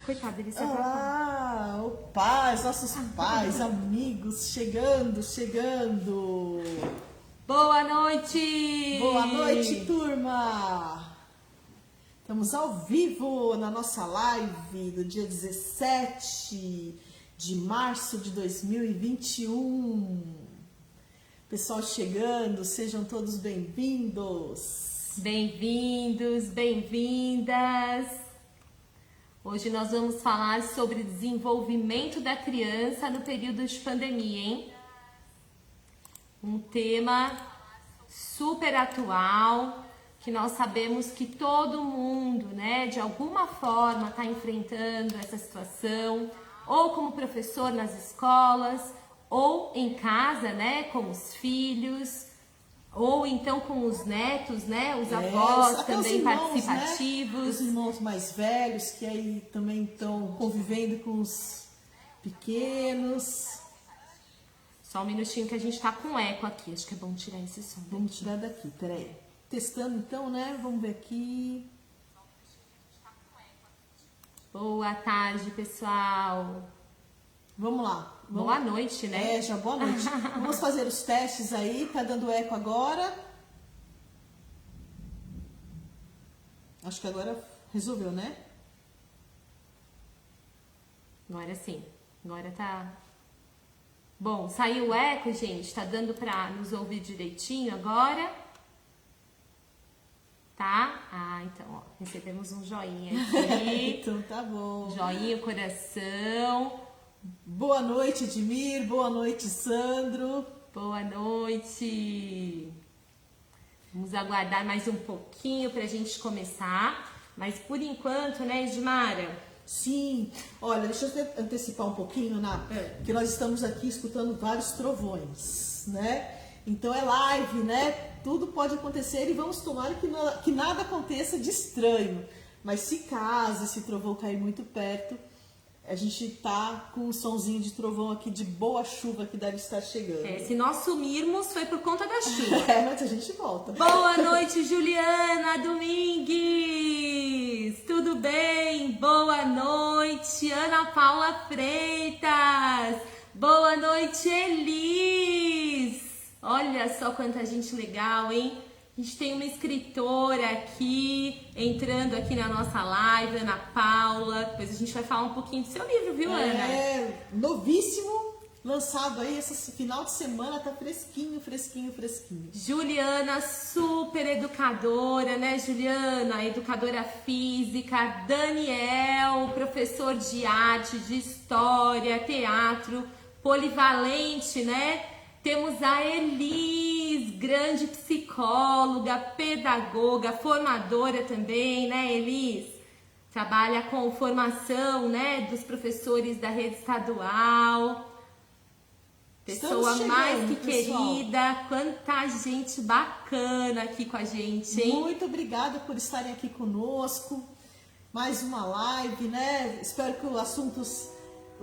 Coitado, ele se atrapalha. Olá, o paz, nossos pais, amigos, chegando. Boa noite! Boa noite, turma! Estamos ao vivo na nossa live do dia 17 de março de 2021. Pessoal chegando, sejam todos bem-vindos. Bem-vindos, bem-vindas! Hoje nós vamos falar sobre desenvolvimento da criança no período de pandemia, hein? Um tema super atual, que nós sabemos que todo mundo, né, de alguma forma está enfrentando essa situação, ou como professor nas escolas, ou em casa, né, com os filhos, ou então com os netos, né, os avós também participativos. Né? Os irmãos mais velhos que aí também estão convivendo com os pequenos. Só um minutinho que a gente tá com eco aqui, acho que é bom tirar esse som. Vamos tirar daqui, peraí. Testando então, né? Vamos ver aqui. Boa tarde, pessoal. Vamos lá. Boa noite, né? É, já boa noite. Vamos fazer os testes aí, tá dando eco agora. Acho que agora resolveu, né? Agora sim, agora tá... Bom, saiu o eco, gente, tá dando pra nos ouvir direitinho agora? Tá? Ah, então, ó, recebemos um joinha aqui. Então tá bom. Joinha, coração. Boa noite, Edmir. Boa noite, Sandro. Boa noite. Vamos aguardar mais um pouquinho pra gente começar. Mas por enquanto, né, Edmara? Sim. Olha, deixa eu antecipar um pouquinho, que nós estamos aqui escutando vários trovões, né? Então é live, né? Tudo pode acontecer e vamos tomar que nada aconteça de estranho. Mas se caso esse trovão cair muito perto, a gente tá com um sonzinho de trovão aqui de boa chuva que deve estar chegando. Se nós sumirmos, foi por conta da chuva. Mas a gente volta. Boa noite, Juliana Domingues! Tudo bem? Boa noite, Ana Paula Freitas! Boa noite, Elis! Olha só quanta gente legal, hein? A gente tem uma escritora aqui, entrando aqui na nossa live, Ana Paula. Depois a gente vai falar um pouquinho do seu livro, viu, Ana? É, novíssimo, lançado aí esse final de semana, tá fresquinho. Juliana, super educadora, né, Juliana? Educadora física. Daniel, professor de arte, de história, teatro, polivalente, né? Temos a Elis, grande psicóloga, pedagoga, formadora também, né, Elis? Trabalha com formação, né, dos professores da rede estadual. Pessoa mais que querida, quanta gente bacana aqui com a gente, hein? Muito obrigada por estarem aqui conosco. Mais uma live, né? Espero que os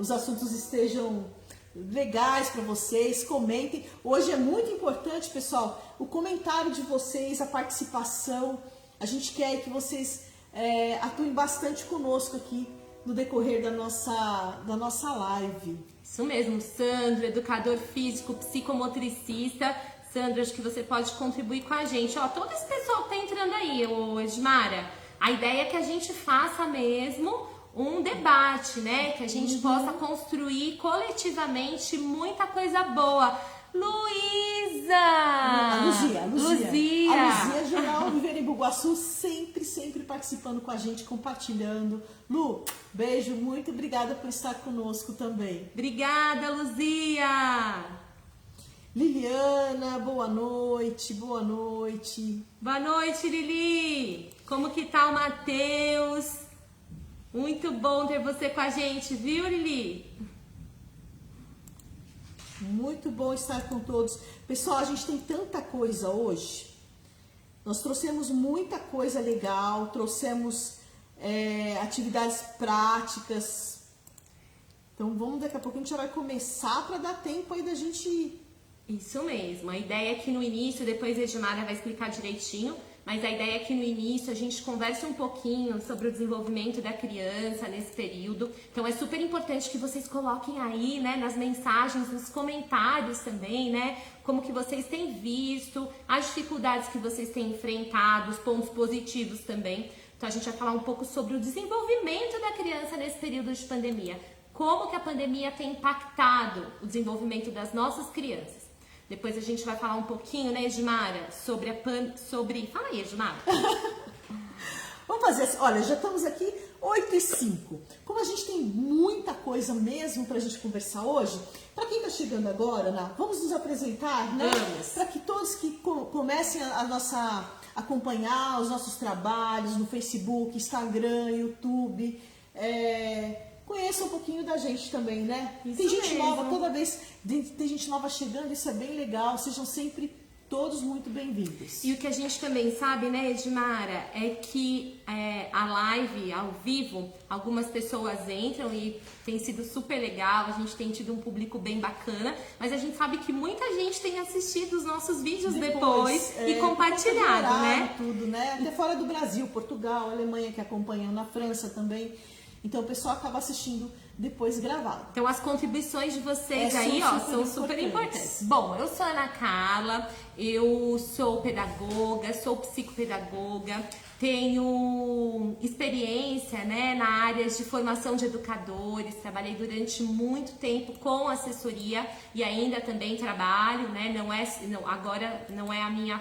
assuntos estejam legais para vocês, comentem. Hoje é muito importante, pessoal, o comentário de vocês, a participação. A gente quer que vocês atuem bastante conosco aqui no decorrer da nossa live. Isso mesmo, Sandro, educador físico, psicomotricista. Sandro, acho que você pode contribuir com a gente. Ó, todo esse pessoal que tá entrando aí, ô Edmara, a ideia é que a gente faça mesmo um debate, né? Que a gente possa construir coletivamente muita coisa boa. Luísa! A Luzia. A Luzia, Jornal Viver em Bugaçu, sempre participando com a gente, compartilhando. Lu, beijo, muito obrigada por estar conosco também. Obrigada, Luzia! Liliana, boa noite. Boa noite, Lili! Como que tá o Matheus? Muito bom ter você com a gente, viu, Lili? Muito bom estar com todos. Pessoal, a gente tem tanta coisa hoje. Nós trouxemos muita coisa legal, trouxemos atividades práticas. Então vamos, daqui a pouco a gente já vai começar para dar tempo aí da gente... Isso mesmo. A ideia é que no início, depois a Edmara vai explicar direitinho, mas a ideia é que no início a gente converse um pouquinho sobre o desenvolvimento da criança nesse período. Então é super importante que vocês coloquem aí, né, nas mensagens, nos comentários também, né, como que vocês têm visto, as dificuldades que vocês têm enfrentado, os pontos positivos também. Então a gente vai falar um pouco sobre o desenvolvimento da criança nesse período de pandemia. Como que a pandemia tem impactado o desenvolvimento das nossas crianças. Depois a gente vai falar um pouquinho, né, Edmara, sobre Fala aí, Edmara. Vamos fazer assim, olha, já estamos aqui 8h05. Como a gente tem muita coisa mesmo pra gente conversar hoje, para quem tá chegando agora, vamos nos apresentar, né? Para que todos que comecem a acompanhar os nossos trabalhos no Facebook, Instagram, YouTube, conheça um pouquinho da gente também, né? Isso tem gente mesmo. nova, toda vez tem gente nova chegando, isso é bem legal, sejam sempre todos muito bem-vindos. E o que a gente também sabe, né, Edmara, é que a live ao vivo, algumas pessoas entram e tem sido super legal, a gente tem tido um público bem bacana, mas a gente sabe que muita gente tem assistido os nossos vídeos depois e compartilhado, né? Tudo, né? Até fora do Brasil, Portugal, Alemanha que acompanham, na França também. Então o pessoal acaba assistindo depois gravado. Então as contribuições de vocês aí, são super importantes. Bom, eu sou a Ana Carla, eu sou pedagoga, sou psicopedagoga, tenho experiência, né, na área de formação de educadores, trabalhei durante muito tempo com assessoria e ainda também trabalho, né, agora não é a minha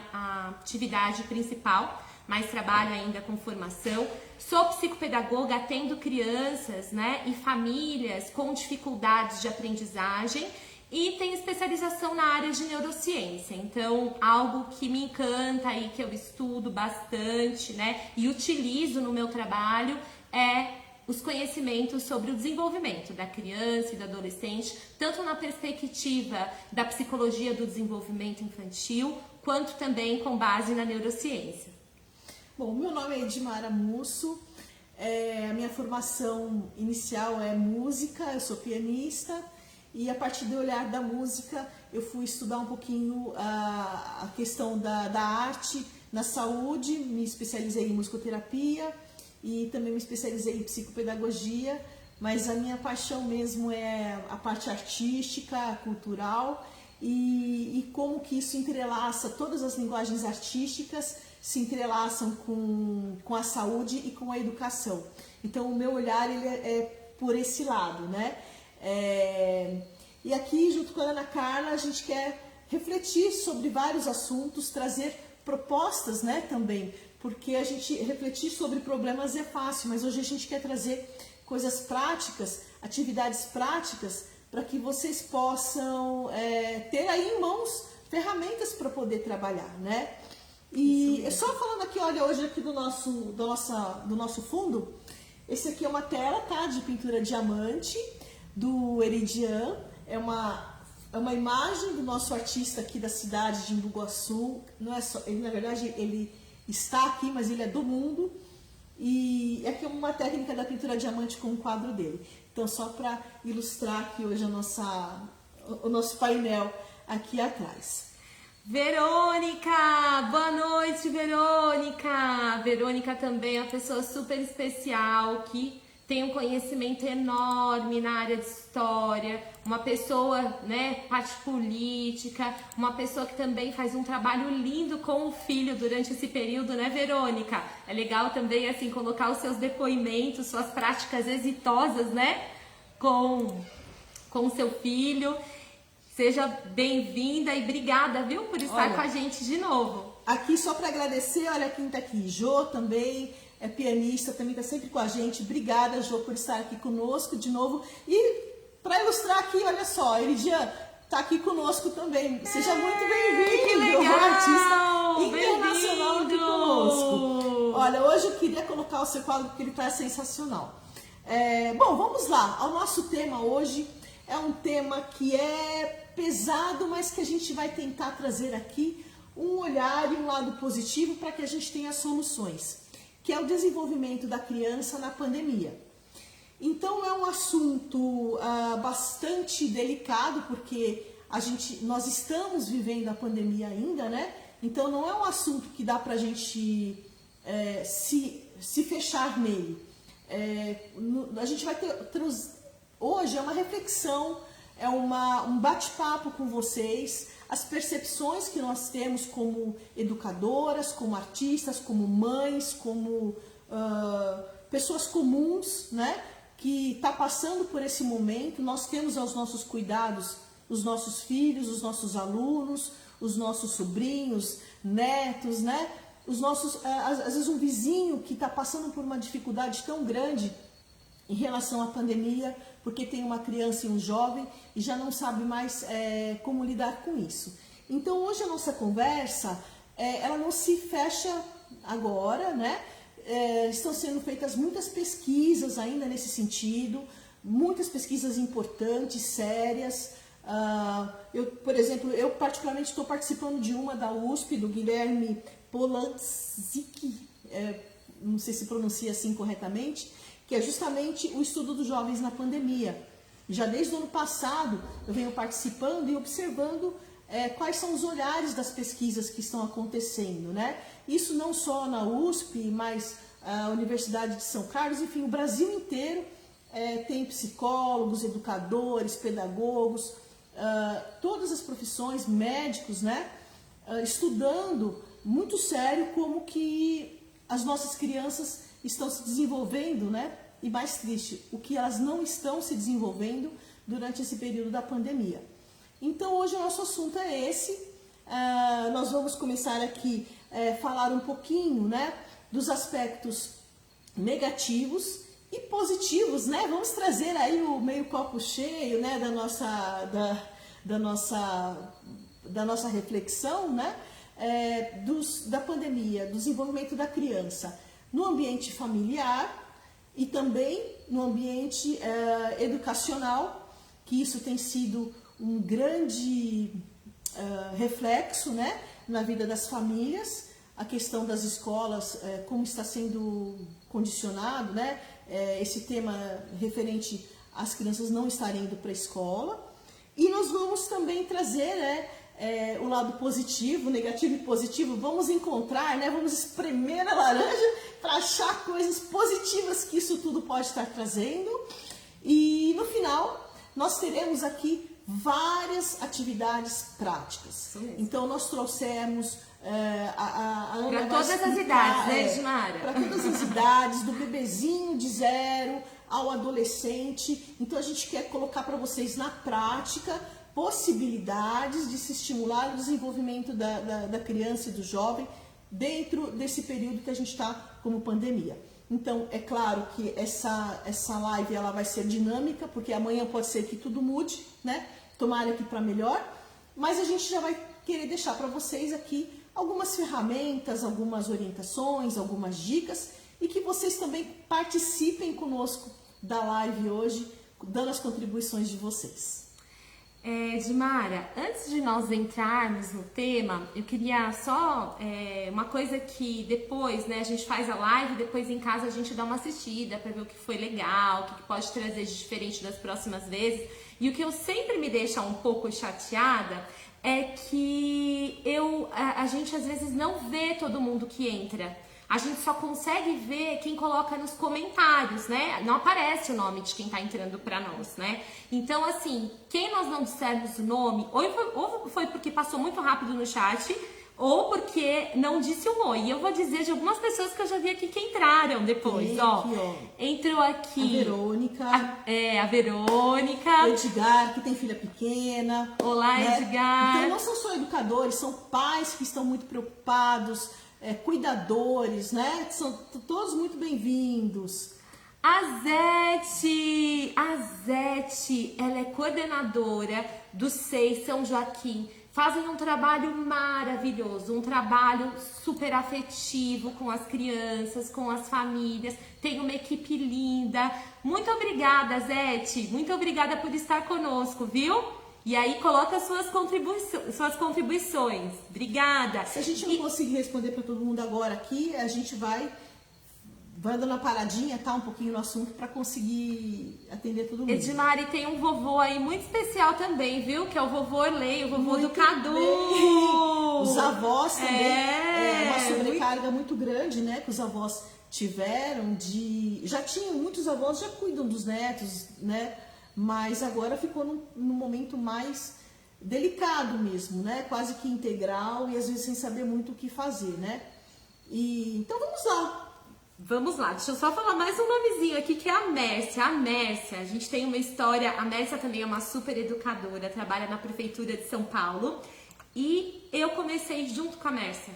atividade principal, mas trabalho ainda com formação. Sou psicopedagoga, atendo crianças, né, e famílias com dificuldades de aprendizagem e tenho especialização na área de neurociência. Então, algo que me encanta e que eu estudo bastante, né, e utilizo no meu trabalho é os conhecimentos sobre o desenvolvimento da criança e do adolescente, tanto na perspectiva da psicologia do desenvolvimento infantil, quanto também com base na neurociência. Bom, meu nome é Edmara Musso, a minha formação inicial é música, eu sou pianista e a partir do olhar da música eu fui estudar um pouquinho a questão da arte na saúde, me especializei em musicoterapia e também me especializei em psicopedagogia, mas a minha paixão mesmo é a parte artística, cultural e como que isso entrelaça todas as linguagens artísticas se entrelaçam com a saúde e com a educação. Então o meu olhar ele é por esse lado, né? E aqui junto com a Ana Carla a gente quer refletir sobre vários assuntos, trazer propostas, né, também, porque a gente refletir sobre problemas é fácil, mas hoje a gente quer trazer coisas práticas, atividades práticas, para que vocês possam ter aí em mãos ferramentas para poder trabalhar, né? E só falando aqui, olha, hoje aqui do nosso fundo, esse aqui é uma tela, tá, de pintura diamante do Heridian, é uma imagem do nosso artista aqui da cidade de Embu-Guaçu, não é só, ele na verdade ele está aqui, mas ele é do mundo, e aqui é uma técnica da pintura diamante com o quadro dele. Então só para ilustrar aqui hoje o nosso painel aqui atrás. Verônica, boa noite, Verônica. Verônica também é uma pessoa super especial que tem um conhecimento enorme na área de história, uma pessoa, né, parte política, uma pessoa que também faz um trabalho lindo com o filho durante esse período, né, Verônica? É legal também, assim, colocar os seus depoimentos, suas práticas exitosas, né, com o seu filho. Seja bem-vinda e obrigada, viu, por estar com a gente de novo. Aqui só para agradecer, olha quem tá aqui, Jô também, é pianista, também tá sempre com a gente. Obrigada, Jô, por estar aqui conosco de novo. E para ilustrar aqui, olha só, Heridian tá aqui conosco também. Seja muito bem-vindo, que legal, artista internacional aqui conosco. Olha, hoje eu queria colocar o seu quadro porque ele tá sensacional. Bom, vamos lá, ao nosso tema hoje é um tema que é pesado, mas que a gente vai tentar trazer aqui um olhar e um lado positivo para que a gente tenha soluções, que é o desenvolvimento da criança na pandemia. Então é um assunto bastante delicado, porque nós estamos vivendo a pandemia ainda, né? Então não é um assunto que dá pra gente se fechar nele. A gente vai ter hoje é uma reflexão, um bate-papo com vocês, as percepções que nós temos como educadoras, como artistas, como mães, como pessoas comuns, né, que está passando por esse momento. Nós temos aos nossos cuidados os nossos filhos, os nossos alunos, os nossos sobrinhos, netos, né? Os nossos, às vezes um vizinho que está passando por uma dificuldade tão grande em relação à pandemia, porque tem uma criança e um jovem e já não sabe mais como lidar com isso. Então hoje a nossa conversa, ela não se fecha agora, né? Estão sendo feitas muitas pesquisas ainda nesse sentido, muitas pesquisas importantes, sérias. Por exemplo, eu particularmente estou participando de uma da USP, do Guilherme Polanczyk, não sei se pronuncia assim corretamente, que é justamente o estudo dos jovens na pandemia. Já desde o ano passado eu venho participando e observando quais são os olhares das pesquisas que estão acontecendo, né? Isso não só na USP, mas a Universidade de São Carlos, enfim, o Brasil inteiro tem psicólogos, educadores, pedagogos, todas as profissões, médicos, né? Estudando muito sério como que as nossas crianças estão se desenvolvendo, né? E mais triste, o que elas não estão se desenvolvendo durante esse período da pandemia. Então hoje o nosso assunto é esse. Nós vamos começar aqui falar um pouquinho, né, dos aspectos negativos e positivos, né? Vamos trazer aí o meio copo cheio, né, da nossa reflexão, né? Da pandemia, do desenvolvimento da criança no ambiente familiar e também no ambiente educacional, que isso tem sido um grande reflexo, né, na vida das famílias, a questão das escolas, como está sendo condicionado, né, esse tema referente às crianças não estarem indo para a escola. E nós vamos também trazer, né, o lado positivo, negativo e positivo. Vamos encontrar, né, vamos espremer a laranja para achar coisas positivas que isso tudo pode estar trazendo. E no final nós teremos aqui várias atividades práticas. Então nós trouxemos a Ana para todas as idades, né, Edmara? Para todas as idades, do bebezinho de 0 ao adolescente. Então a gente quer colocar para vocês na prática possibilidades de se estimular o desenvolvimento da criança e do jovem dentro desse período que a gente está como pandemia. Então é claro que essa live ela vai ser dinâmica, porque amanhã pode ser que tudo mude, né? Tomara que para melhor, mas a gente já vai querer deixar para vocês aqui algumas ferramentas, algumas orientações, algumas dicas, e que vocês também participem conosco da live hoje, dando as contribuições de vocês. Edmara, antes de nós entrarmos no tema, eu queria só uma coisa que depois, né, a gente faz a live, depois em casa a gente dá uma assistida para ver o que foi legal, o que pode trazer de diferente das próximas vezes. E o que eu sempre me deixa um pouco chateada é que a gente às vezes não vê todo mundo que entra. A gente só consegue ver quem coloca nos comentários, né? Não aparece o nome de quem tá entrando pra nós, né? Então, assim, quem nós não dissermos o nome, ou foi porque passou muito rápido no chat, ou porque não disse um oi. E eu vou dizer de algumas pessoas que eu já vi aqui que entraram depois, ó. Entrou aqui... A Verônica. A Verônica. O Edgar, que tem filha pequena. Olá, né? Edgar. Então, não são só educadores, são pais que estão muito preocupados, cuidadores, né? São todos muito bem-vindos. A Zete, ela é coordenadora do SEI São Joaquim. Fazem um trabalho maravilhoso, um trabalho super afetivo com as crianças, com as famílias. Tem uma equipe linda. Muito obrigada, Zete. Muito obrigada por estar conosco, viu? E aí coloca suas contribuições. Obrigada. Se a gente não conseguir responder para todo mundo agora aqui, a gente vai vai dando uma paradinha, tá, um pouquinho no assunto para conseguir atender todo mundo. Edmari, tem um vovô aí muito especial também, viu? Que é o vovô Orley, o vovô Muito do Cadu. bem. Os avós também, é uma sobrecarga muito... muito grande, né, que os avós tiveram já tinham, muitos avós já cuidam dos netos, né, mas agora ficou num momento mais delicado mesmo, né, quase que integral e às vezes sem saber muito o que fazer, né. E então vamos lá. Vamos lá, deixa eu só falar mais um nomezinho aqui, que é a Mércia. A Mércia, a gente tem uma história, a Mércia também é uma super educadora, trabalha na Prefeitura de São Paulo. E eu comecei junto com a Mércia.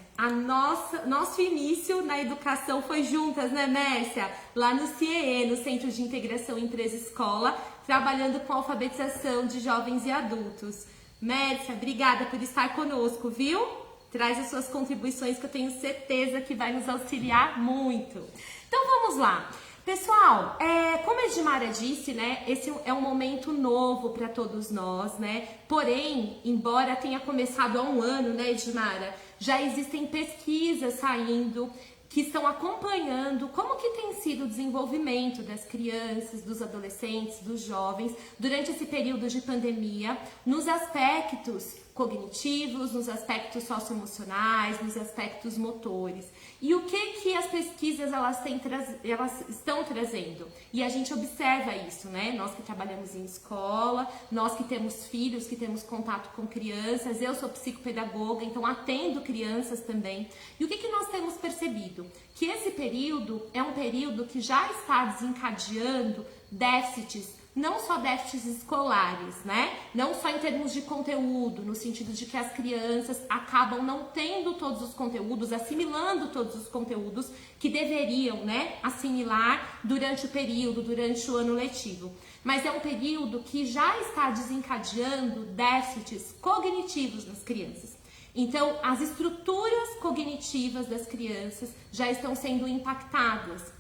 Nosso início na educação foi juntas, né, Mércia? Lá no CIEE, no Centro de Integração Empresa-Escola, trabalhando com alfabetização de jovens e adultos. Mércia, obrigada por estar conosco, viu? Traz as suas contribuições que eu tenho certeza que vai nos auxiliar muito. Então vamos lá. Pessoal, como a Edmara disse, né, esse é um momento novo para todos nós, né? Porém, embora tenha começado há um ano, né, Edmara, já existem pesquisas saindo que estão acompanhando como que tem sido o desenvolvimento das crianças, dos adolescentes, dos jovens durante esse período de pandemia, nos aspectos cognitivos, nos aspectos socioemocionais, nos aspectos motores. E o que as pesquisas elas estão trazendo? E a gente observa isso, né? Nós que trabalhamos em escola, nós que temos filhos, que temos contato com crianças, eu sou psicopedagoga, então atendo crianças também. E o que nós temos percebido? Que esse período é um período que já está desencadeando déficits, não só déficits escolares, né? Não só em termos de conteúdo, no sentido de que as crianças acabam não tendo todos os conteúdos, assimilando todos os conteúdos que deveriam, né, assimilar durante o período, durante o ano letivo. Mas é um período que já está desencadeando déficits cognitivos nas crianças. Então, as estruturas cognitivas das crianças já estão sendo impactadas.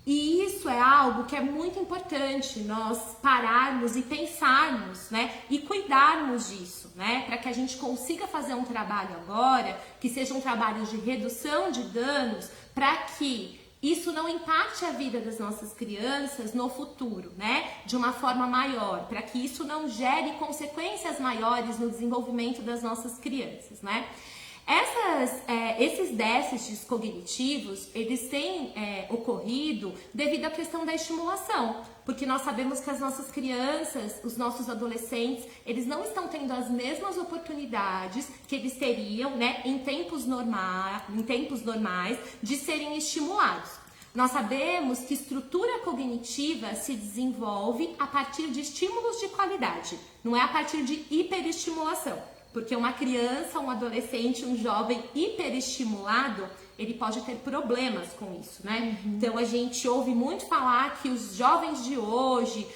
E isso é algo que é muito importante nós pararmos e pensarmos, né? E cuidarmos disso, né? Para que a gente consiga fazer um trabalho agora, que seja um trabalho de redução de danos, para que isso não impacte a vida das nossas crianças no futuro, né? De uma forma maior, para que isso não gere consequências maiores no desenvolvimento das nossas crianças, né? Esses déficits cognitivos, eles têm ocorrido devido à questão da estimulação, porque nós sabemos que as nossas crianças, os nossos adolescentes, eles não estão tendo as mesmas oportunidades que eles teriam, né, em tempos normais de serem estimulados. Nós sabemos que estrutura cognitiva se desenvolve a partir de estímulos de qualidade, não é a partir de hiperestimulação. Porque uma criança, um adolescente, um jovem hiperestimulado, ele pode ter problemas com isso, né? Então a gente ouve muito falar que os jovens de hoje,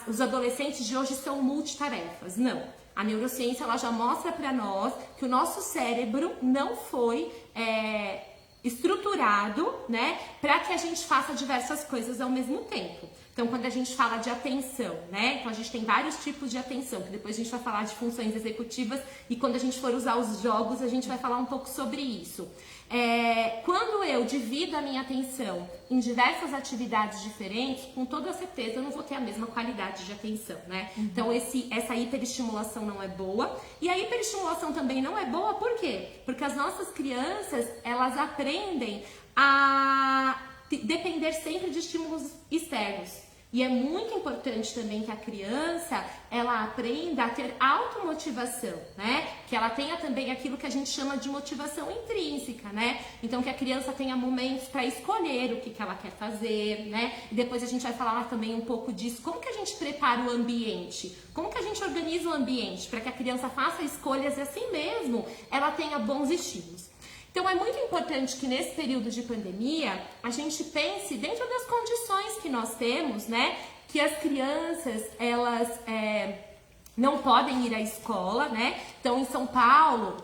os adolescentes de hoje são multitarefas. Não. A neurociência ela já mostra para nós que o nosso cérebro não foi estruturado, né, para que a gente faça diversas coisas ao mesmo tempo. Então, quando a gente fala de atenção, né, então a gente tem vários tipos de atenção, que depois a gente vai falar de funções executivas e quando a gente for usar os jogos, a gente vai falar um pouco sobre isso. Quando eu divido a minha atenção em diversas atividades diferentes, com toda certeza eu não vou ter a mesma qualidade de atenção, né? Então, essa hiperestimulação não é boa. E a hiperestimulação também não é boa, por quê? Porque as nossas crianças, elas aprendem a depender sempre de estímulos externos. E é muito importante também que a criança, ela aprenda a ter automotivação, né? Que ela tenha também aquilo que a gente chama de motivação intrínseca, né? Então, que a criança tenha momentos para escolher o que ela quer fazer, né? E depois a gente vai falar também um pouco disso. Como que a gente prepara o ambiente? Como que a gente organiza o ambiente para que a criança faça escolhas e assim mesmo ela tenha bons estímulos? Então, é muito importante que nesse período de pandemia, a gente pense dentro das condições que nós temos, né? Que as crianças, elas não podem ir à escola, né? Então, em São Paulo,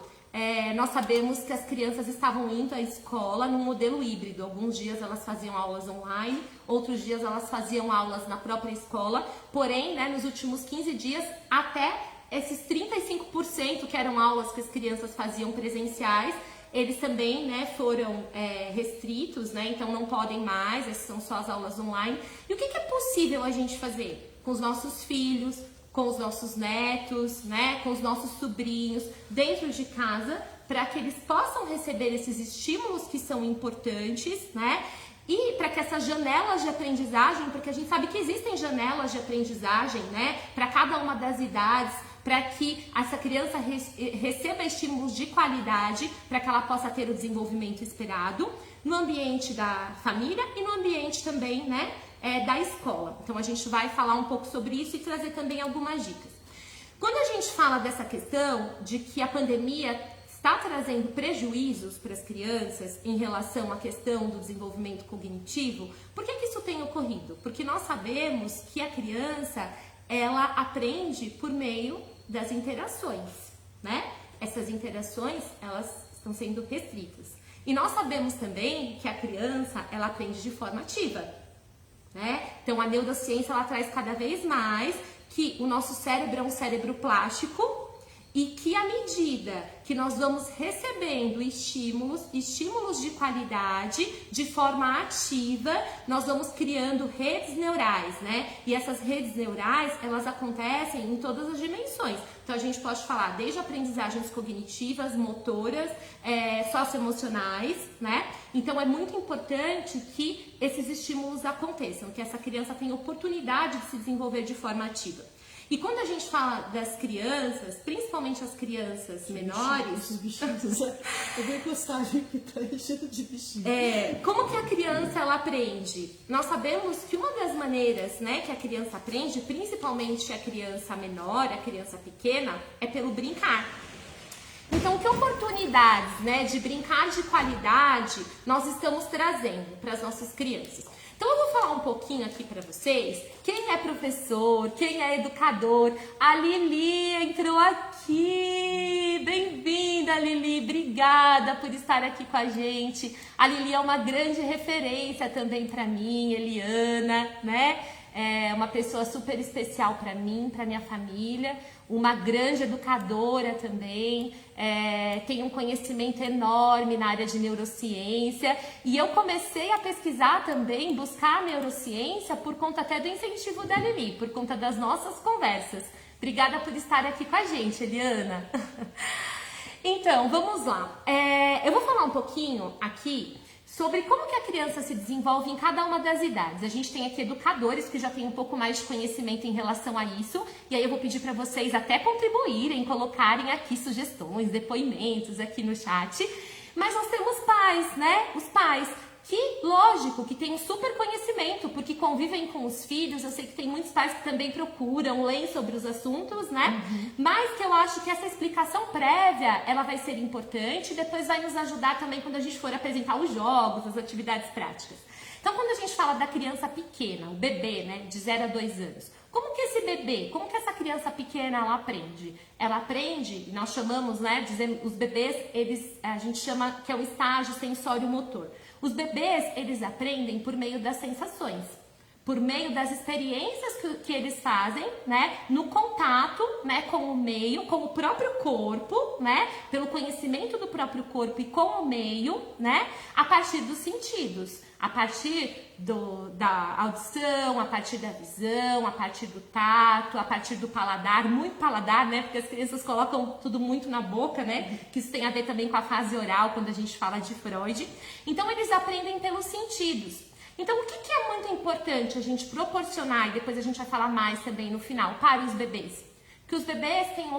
nós sabemos que as crianças estavam indo à escola num modelo híbrido. Alguns dias elas faziam aulas online, outros dias elas faziam aulas na própria escola. Porém, né, nos últimos 15 dias, até esses 35% que eram aulas que as crianças faziam presenciais, eles também, né, foram restritos, né, então não podem mais, essas são só as aulas online. E o que é possível a gente fazer com os nossos filhos, com os nossos netos, né, com os nossos sobrinhos, dentro de casa, para que eles possam receber esses estímulos que são importantes, né? E para que essas janelas de aprendizagem, porque a gente sabe que existem janelas de aprendizagem, né, para cada uma das idades, para que essa criança receba estímulos de qualidade, para que ela possa ter o desenvolvimento esperado no ambiente da família e no ambiente também, né, da escola. Então a gente vai falar um pouco sobre isso e trazer também algumas dicas. Quando a gente fala dessa questão de que a pandemia está trazendo prejuízos para as crianças em relação à questão do desenvolvimento cognitivo, por que isso tem ocorrido? Porque nós sabemos que a criança, ela aprende por meio das interações, né? Essas interações, elas estão sendo restritas. E nós sabemos também que a criança, ela aprende de forma ativa, né? Então a neurociência, ela traz cada vez mais que o nosso cérebro é um cérebro plástico, e que à medida que nós vamos recebendo estímulos de qualidade, de forma ativa, nós vamos criando redes neurais, né? E essas redes neurais, elas acontecem em todas as dimensões. Então a gente pode falar desde aprendizagens cognitivas, motoras, socioemocionais, né? Então é muito importante que esses estímulos aconteçam, que essa criança tenha oportunidade de se desenvolver de forma ativa. E quando a gente fala das crianças, principalmente as crianças menores... Bichinhos, eu vou encostar que tá cheio de bichinhos. Como que a criança, ela aprende? Nós sabemos que uma das maneiras, né, que a criança aprende, principalmente a criança menor, a criança pequena, é pelo brincar. Então, que oportunidades, né, de brincar de qualidade nós estamos trazendo para as nossas crianças? Então eu vou falar um pouquinho aqui para vocês, quem é professor, quem é educador. A Lili entrou aqui, bem-vinda Lili, obrigada por estar aqui com a gente. A Lili é uma grande referência também para mim, Eliana, né? É uma pessoa super especial para mim, para minha família, uma grande educadora também, tem um conhecimento enorme na área de neurociência, e eu comecei a pesquisar também, buscar a neurociência por conta até do incentivo da Lili, por conta das nossas conversas. Obrigada por estar aqui com a gente, Eliana. Então, vamos lá. Eu vou falar um pouquinho aqui sobre como que a criança se desenvolve em cada uma das idades. A gente tem aqui educadores que já têm um pouco mais de conhecimento em relação a isso, e aí eu vou pedir para vocês até contribuírem, colocarem aqui sugestões, depoimentos aqui no chat. Mas nós temos pais, né? Os pais que, lógico, que têm um super conhecimento, porque convivem com os filhos. Eu sei que tem muitos pais que também procuram, leem sobre os assuntos, né? Mas que eu acho que essa explicação prévia, ela vai ser importante e depois vai nos ajudar também quando a gente for apresentar os jogos, as atividades práticas. Então, quando a gente fala da criança pequena, o bebê, né, de 0 a 2 anos, como que esse bebê, como que essa criança pequena, ela aprende? Ela aprende, nós chamamos, né, os bebês, a gente chama que é o estágio sensório-motor. Os bebês, eles aprendem por meio das sensações, por meio das experiências que eles fazem, né, no contato, né, com o meio, com o próprio corpo, né, pelo conhecimento do próprio corpo e com o meio, né, a partir dos sentidos, a partir da audição, a partir da visão, a partir do tato, a partir do paladar, muito paladar, né, porque as crianças colocam tudo muito na boca, né, que isso tem a ver também com a fase oral, quando a gente fala de Freud. Então, eles aprendem pelos sentidos. Então, o que é muito importante a gente proporcionar, e depois a gente vai falar mais também no final, para os bebês? Que os bebês tenham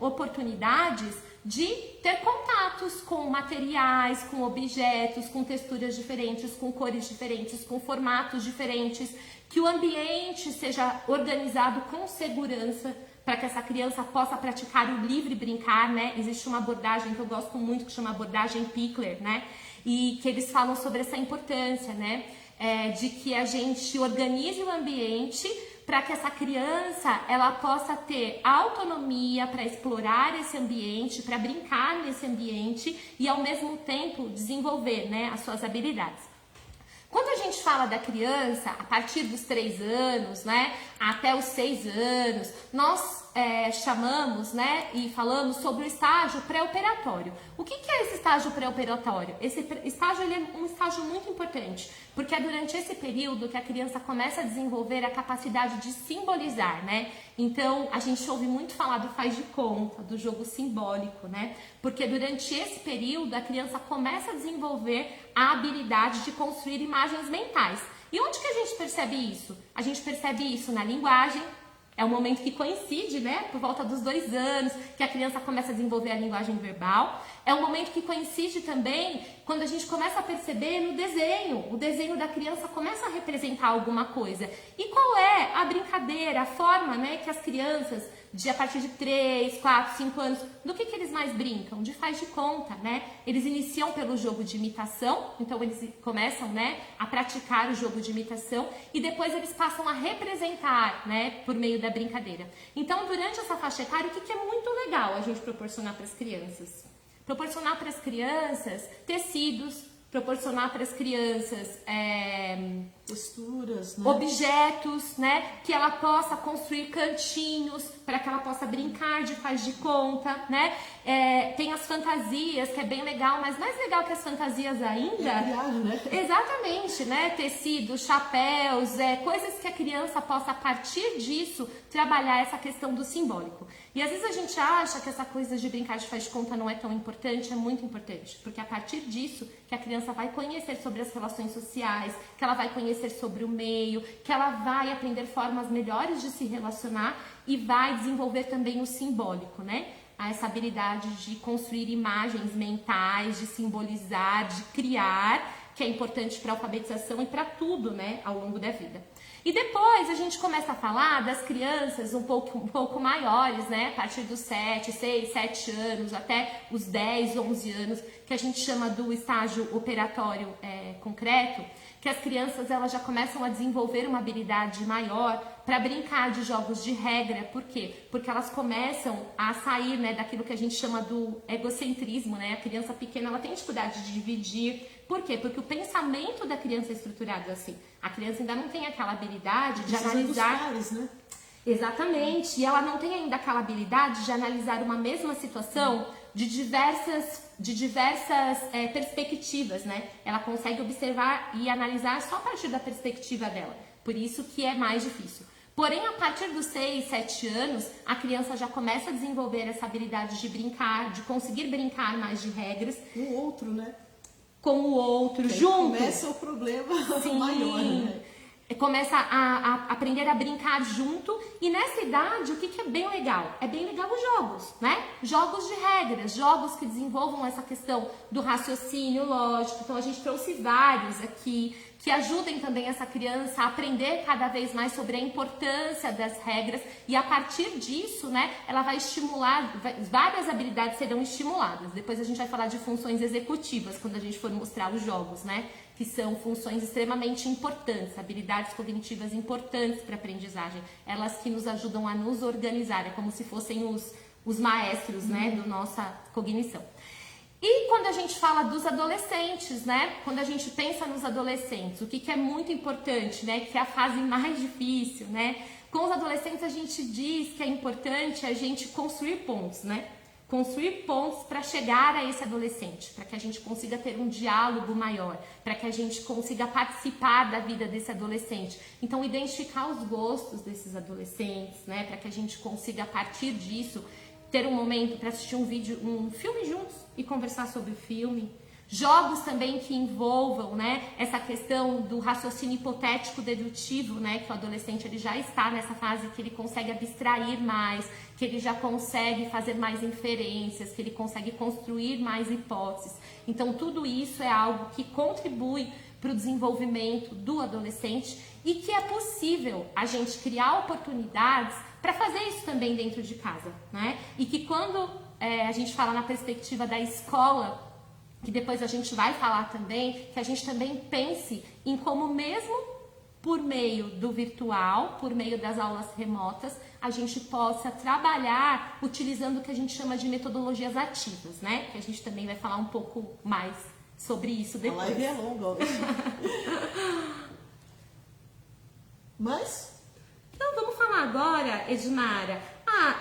oportunidades de ter contatos com materiais, com objetos, com texturas diferentes, com cores diferentes, com formatos diferentes, que o ambiente seja organizado com segurança, para que essa criança possa praticar o livre brincar, né? Existe uma abordagem que eu gosto muito, que chama abordagem Pickler, né? E que eles falam sobre essa importância, né? De que a gente organize o ambiente para que essa criança ela possa ter autonomia para explorar esse ambiente, para brincar nesse ambiente e ao mesmo tempo desenvolver, né, as suas habilidades. Quando a gente fala da criança, a partir dos 3 anos, né, até os 6 anos, nós chamamos, né, e falamos sobre o estágio pré-operatório. O que é esse estágio pré-operatório? Esse estágio ele é um estágio muito importante, porque é durante esse período que a criança começa a desenvolver a capacidade de simbolizar, né? Então, a gente ouve muito falar do faz de conta, do jogo simbólico, né? Porque durante esse período a criança começa a desenvolver a habilidade de construir imagens mentais. E onde que a gente percebe isso? A gente percebe isso na linguagem. É um momento que coincide, né, por volta dos 2 anos, que a criança começa a desenvolver a linguagem verbal. É um momento que coincide também quando a gente começa a perceber no desenho. O desenho da criança começa a representar alguma coisa. E qual é a brincadeira, a forma, né, que as crianças, a partir de 3, 4, 5 anos, do que eles mais brincam? De faz de conta, né? Eles iniciam pelo jogo de imitação, então eles começam, né, a praticar o jogo de imitação e depois eles passam a representar, né, por meio da brincadeira. Então, durante essa faixa etária, o que é muito legal a gente proporcionar para as crianças? Proporcionar para as crianças tecidos, proporcionar para as crianças texturas, né? Objetos, né? Que ela possa construir cantinhos para que ela possa brincar de faz de conta, né? Tem as fantasias, que é bem legal, mas mais legal que as fantasias ainda... É criar, né? Exatamente, né? Tecidos, chapéus, coisas que a criança possa, a partir disso, trabalhar essa questão do simbólico. E às vezes a gente acha que essa coisa de brincar de faz de conta não é tão importante, é muito importante, porque a partir disso que a criança vai conhecer sobre as relações sociais, que ela vai conhecer sobre o meio, que ela vai aprender formas melhores de se relacionar e vai desenvolver também o simbólico, né? Essa habilidade de construir imagens mentais, de simbolizar, de criar, que é importante para a alfabetização e para tudo, né, ao longo da vida. E depois a gente começa a falar das crianças um pouco maiores, né, a partir dos 6, 7 anos até os 10, 11 anos, que a gente chama do estágio operatório concreto, que as crianças elas já começam a desenvolver uma habilidade maior para brincar de jogos de regra. Por quê? Porque elas começam a sair, né, daquilo que a gente chama do egocentrismo, né? A criança pequena ela tem dificuldade de dividir. Por quê? Porque o pensamento da criança é estruturado assim. A criança ainda não tem aquela habilidade de analisar... Pares, né? Exatamente. E ela não tem ainda aquela habilidade de analisar uma mesma situação de diversas perspectivas, né? Ela consegue observar e analisar só a partir da perspectiva dela. Por isso que é mais difícil. Porém, a partir dos 6, 7 anos, a criança já começa a desenvolver essa habilidade de brincar, de conseguir brincar mais de regras. Com o outro, né? Com o outro, que junto. Começa o problema Sim. maior, né? Começa a aprender a brincar junto. E nessa idade, o que é bem legal? É bem legal os jogos, né? Jogos de regras, jogos que desenvolvam essa questão do raciocínio lógico. Então, a gente trouxe vários aqui que ajudem também essa criança a aprender cada vez mais sobre a importância das regras. E a partir disso, né, ela vai estimular, várias habilidades serão estimuladas. Depois a gente vai falar de funções executivas, quando a gente for mostrar os jogos, né? Que são funções extremamente importantes, habilidades cognitivas importantes para a aprendizagem, elas que nos ajudam a nos organizar, é como se fossem os maestros, né, da nossa cognição. E quando a gente fala dos adolescentes, né, quando a gente pensa nos adolescentes, o que é muito importante, né, que é a fase mais difícil, né, com os adolescentes a gente diz que é importante a gente construir pontos, né, construir pontos para chegar a esse adolescente, para que a gente consiga ter um diálogo maior, para que a gente consiga participar da vida desse adolescente. Então, identificar os gostos desses adolescentes, né, para que a gente consiga, a partir disso, ter um momento para assistir um filme juntos e conversar sobre o filme. Jogos também que envolvam, né, essa questão do raciocínio hipotético dedutivo, né, que o adolescente ele já está nessa fase que ele consegue abstrair mais, que ele já consegue fazer mais inferências, que ele consegue construir mais hipóteses. Então, tudo isso é algo que contribui para o desenvolvimento do adolescente e que é possível a gente criar oportunidades para fazer isso também dentro de casa, né? E que quando a gente fala na perspectiva da escola, que depois a gente vai falar também, que a gente também pense em como mesmo por meio do virtual, por meio das aulas remotas, a gente possa trabalhar utilizando o que a gente chama de metodologias ativas, né? Que a gente também vai falar um pouco mais sobre isso depois. A live é longa hoje. Mas... Então vamos falar agora, Edmara.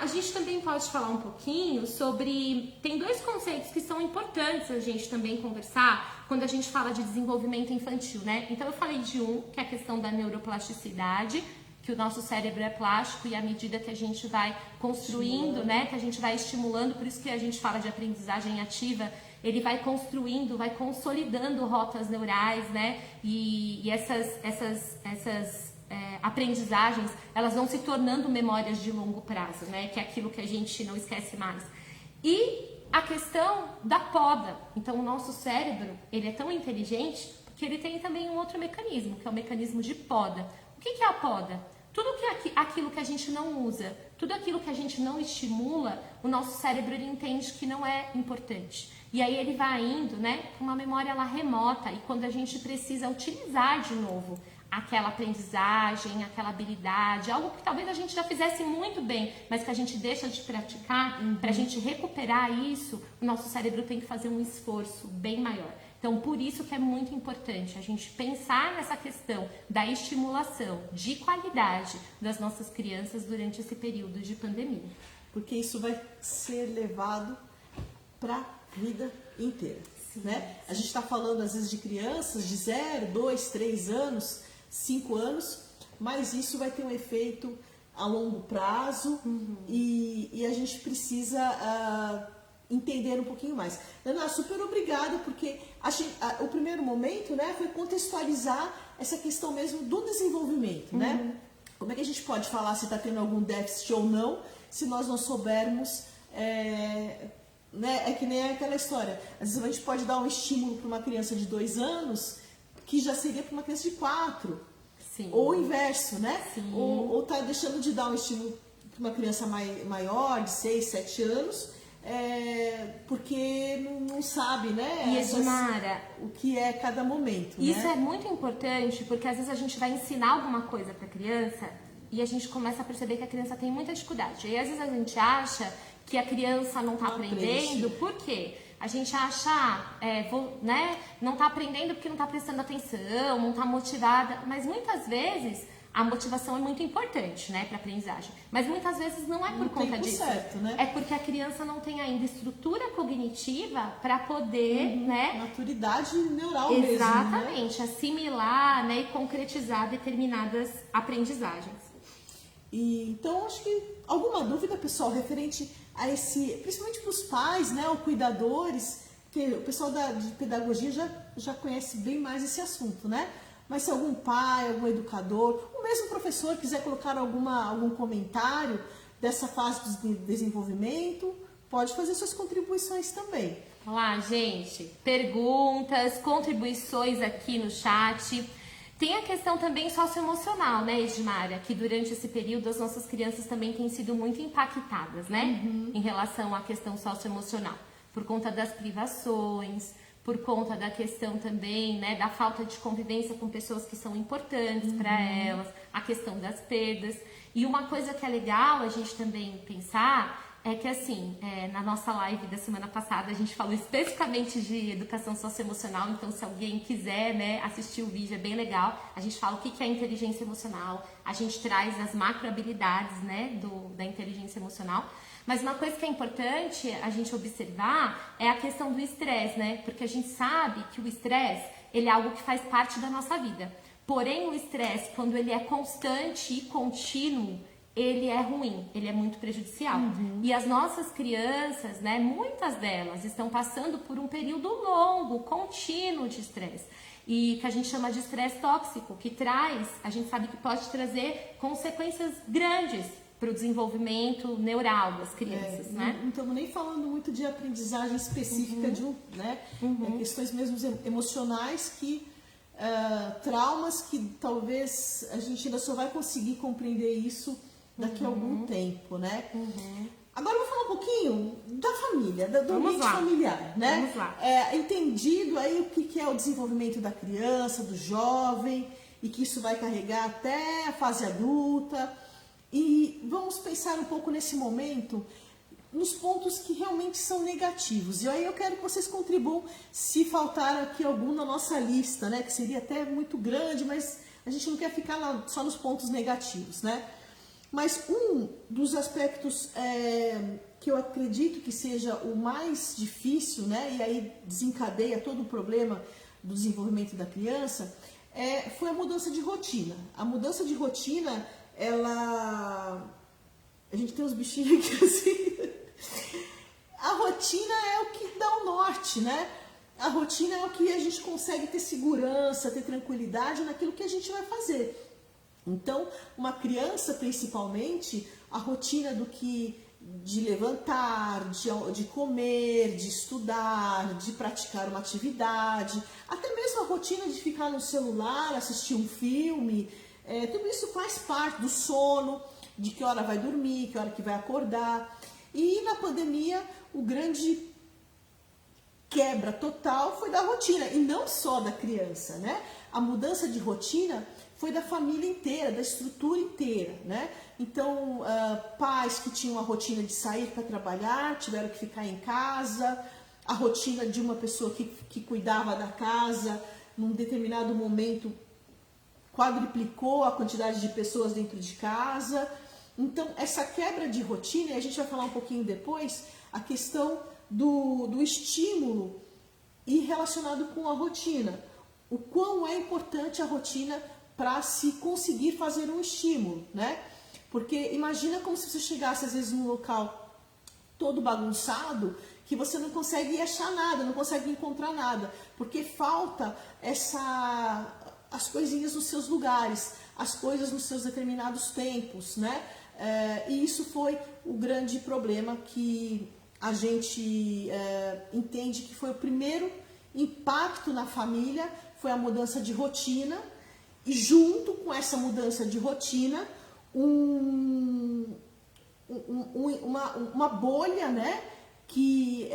a gente também pode falar um pouquinho sobre... Tem dois conceitos que são importantes a gente também conversar quando a gente fala de desenvolvimento infantil, né? Então eu falei de um, que é a questão da neuroplasticidade, que o nosso cérebro é plástico e à medida que a gente vai construindo, né, que a gente vai estimulando, por isso que a gente fala de aprendizagem ativa, ele vai construindo, vai consolidando rotas neurais, né, e essas aprendizagens, elas vão se tornando memórias de longo prazo, né, que é aquilo que a gente não esquece mais. E a questão da poda. Então, o nosso cérebro, ele é tão inteligente porque ele tem também um outro mecanismo, que é o mecanismo de poda. O que é a poda? Tudo aquilo que a gente não usa, tudo aquilo que a gente não estimula, o nosso cérebro ele entende que não é importante. E aí ele vai indo, né, com uma memória lá remota, e quando a gente precisa utilizar de novo aquela aprendizagem, aquela habilidade, algo que talvez a gente já fizesse muito bem, mas que a gente deixa de praticar, para a gente recuperar isso, o nosso cérebro tem que fazer um esforço bem maior. Então, por isso que é muito importante a gente pensar nessa questão da estimulação de qualidade das nossas crianças durante esse período de pandemia. Porque isso vai ser levado para a vida inteira, né? A gente está falando, às vezes, de crianças de 0, 2, 3 anos, 5 anos, mas isso vai ter um efeito a longo prazo e a gente precisa... entender um pouquinho mais. Ana, super obrigada, porque o primeiro momento, né, foi contextualizar essa questão mesmo do desenvolvimento, né? Como é que a gente pode falar se está tendo algum déficit ou não, se nós não soubermos, né, é que nem aquela história. Às vezes a gente pode dar um estímulo para uma criança de 2 anos, que já seria para uma criança de 4. Sim. Ou o inverso, né? Sim. Ou tá deixando de dar um estímulo para uma criança maior, de 6, 7 anos, porque não sabe, né? E Edmara, o que é cada momento. Isso né? é muito importante, porque às vezes a gente vai ensinar alguma coisa para a criança e a gente começa a perceber que a criança tem muita dificuldade. E às vezes a gente acha que a criança não está aprendendo, por quê? A gente acha, né, não está aprendendo porque não está prestando atenção, não está motivada, mas muitas vezes a motivação é muito importante, né, para aprendizagem. Mas muitas vezes não é por conta disso. Certo, né? É porque a criança não tem ainda estrutura cognitiva para poder, né? Maturidade neural Exatamente, mesmo, né? assimilar, né, e concretizar determinadas aprendizagens. E, então, acho que alguma dúvida, pessoal, referente a esse, principalmente para os pais, né, ou cuidadores, que o pessoal de pedagogia já conhece bem mais esse assunto, né? Mas se algum pai, algum educador, ou mesmo professor quiser colocar algum comentário dessa fase de desenvolvimento, pode fazer suas contribuições também. Olá, gente. Perguntas, contribuições aqui no chat. Tem a questão também socioemocional, né, Edmara? Que durante esse período as nossas crianças também têm sido muito impactadas, né? Em relação à questão socioemocional. Por conta das privações, por conta da questão também, né, da falta de convivência com pessoas que são importantes para elas, a questão das perdas. E uma coisa que é legal a gente também pensar é que, assim, na nossa live da semana passada a gente falou especificamente de educação socioemocional, então se alguém quiser, né, assistir o vídeo, é bem legal. A gente fala o que é inteligência emocional, a gente traz as macrohabilidades, né, da inteligência emocional. Mas uma coisa que é importante a gente observar é a questão do estresse, né? Porque a gente sabe que o estresse, ele é algo que faz parte da nossa vida. Porém, o estresse, quando ele é constante e contínuo, ele é ruim, ele é muito prejudicial. E as nossas crianças, né, muitas delas estão passando por um período longo, contínuo de estresse. E que a gente chama de estresse tóxico, que a gente sabe que pode trazer consequências grandes para o desenvolvimento neural das crianças, né? Não estamos nem falando muito de aprendizagem específica né? Questões mesmo emocionais traumas que talvez a gente ainda só vai conseguir compreender isso daqui a algum tempo, né? Agora eu vou falar um pouquinho da família, do ambiente familiar, né? Vamos lá. Entendido aí o que é o desenvolvimento da criança, do jovem, e que isso vai carregar até a fase adulta. E vamos pensar um pouco nesse momento nos pontos que realmente são negativos. E aí eu quero que vocês contribuam se faltar aqui algum na nossa lista, né? Que seria até muito grande, mas a gente não quer ficar só nos pontos negativos, né? Mas um dos aspectos que eu acredito que seja o mais difícil, né, e aí desencadeia todo o problema do desenvolvimento da criança, foi a mudança de rotina. A mudança de rotina, a gente tem uns bichinhos aqui assim. A rotina é o que dá o norte, né? A rotina é o que a gente consegue ter segurança, ter tranquilidade naquilo que a gente vai fazer. Então, uma criança, principalmente, a rotina de levantar, de comer, de estudar, de praticar uma atividade, até mesmo a rotina de ficar no celular, assistir um filme, tudo isso faz parte do sono, de que hora vai dormir, que hora que vai acordar. E na pandemia, o grande quebra total foi da rotina, e não só da criança, né? A mudança de rotina foi da família inteira, da estrutura inteira, né? Então, pais que tinham a rotina de sair para trabalhar, tiveram que ficar em casa, a rotina de uma pessoa que cuidava da casa, num determinado momento, quadruplicou a quantidade de pessoas dentro de casa. Então, essa quebra de rotina, e a gente vai falar um pouquinho depois, a questão do estímulo e relacionado com a rotina. O quão é importante a rotina para se conseguir fazer um estímulo, né? Porque imagina como se você chegasse às vezes num local todo bagunçado, que você não consegue achar nada, não consegue encontrar nada, porque falta as coisinhas nos seus lugares, as coisas nos seus determinados tempos, né? E isso foi o grande problema que a gente entende que foi o primeiro impacto na família, foi a mudança de rotina, e junto com essa mudança de rotina, uma bolha, né? Que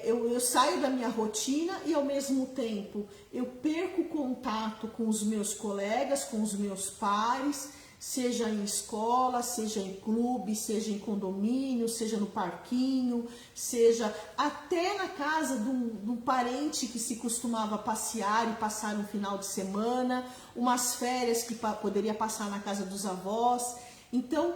eu saio da minha rotina e ao mesmo tempo eu perco contato com os meus colegas, com os meus pares, seja em escola, seja em clube, seja em condomínio, seja no parquinho, seja até na casa de um parente que se costumava passear e passar no final de semana, umas férias que poderia passar na casa dos avós. Então,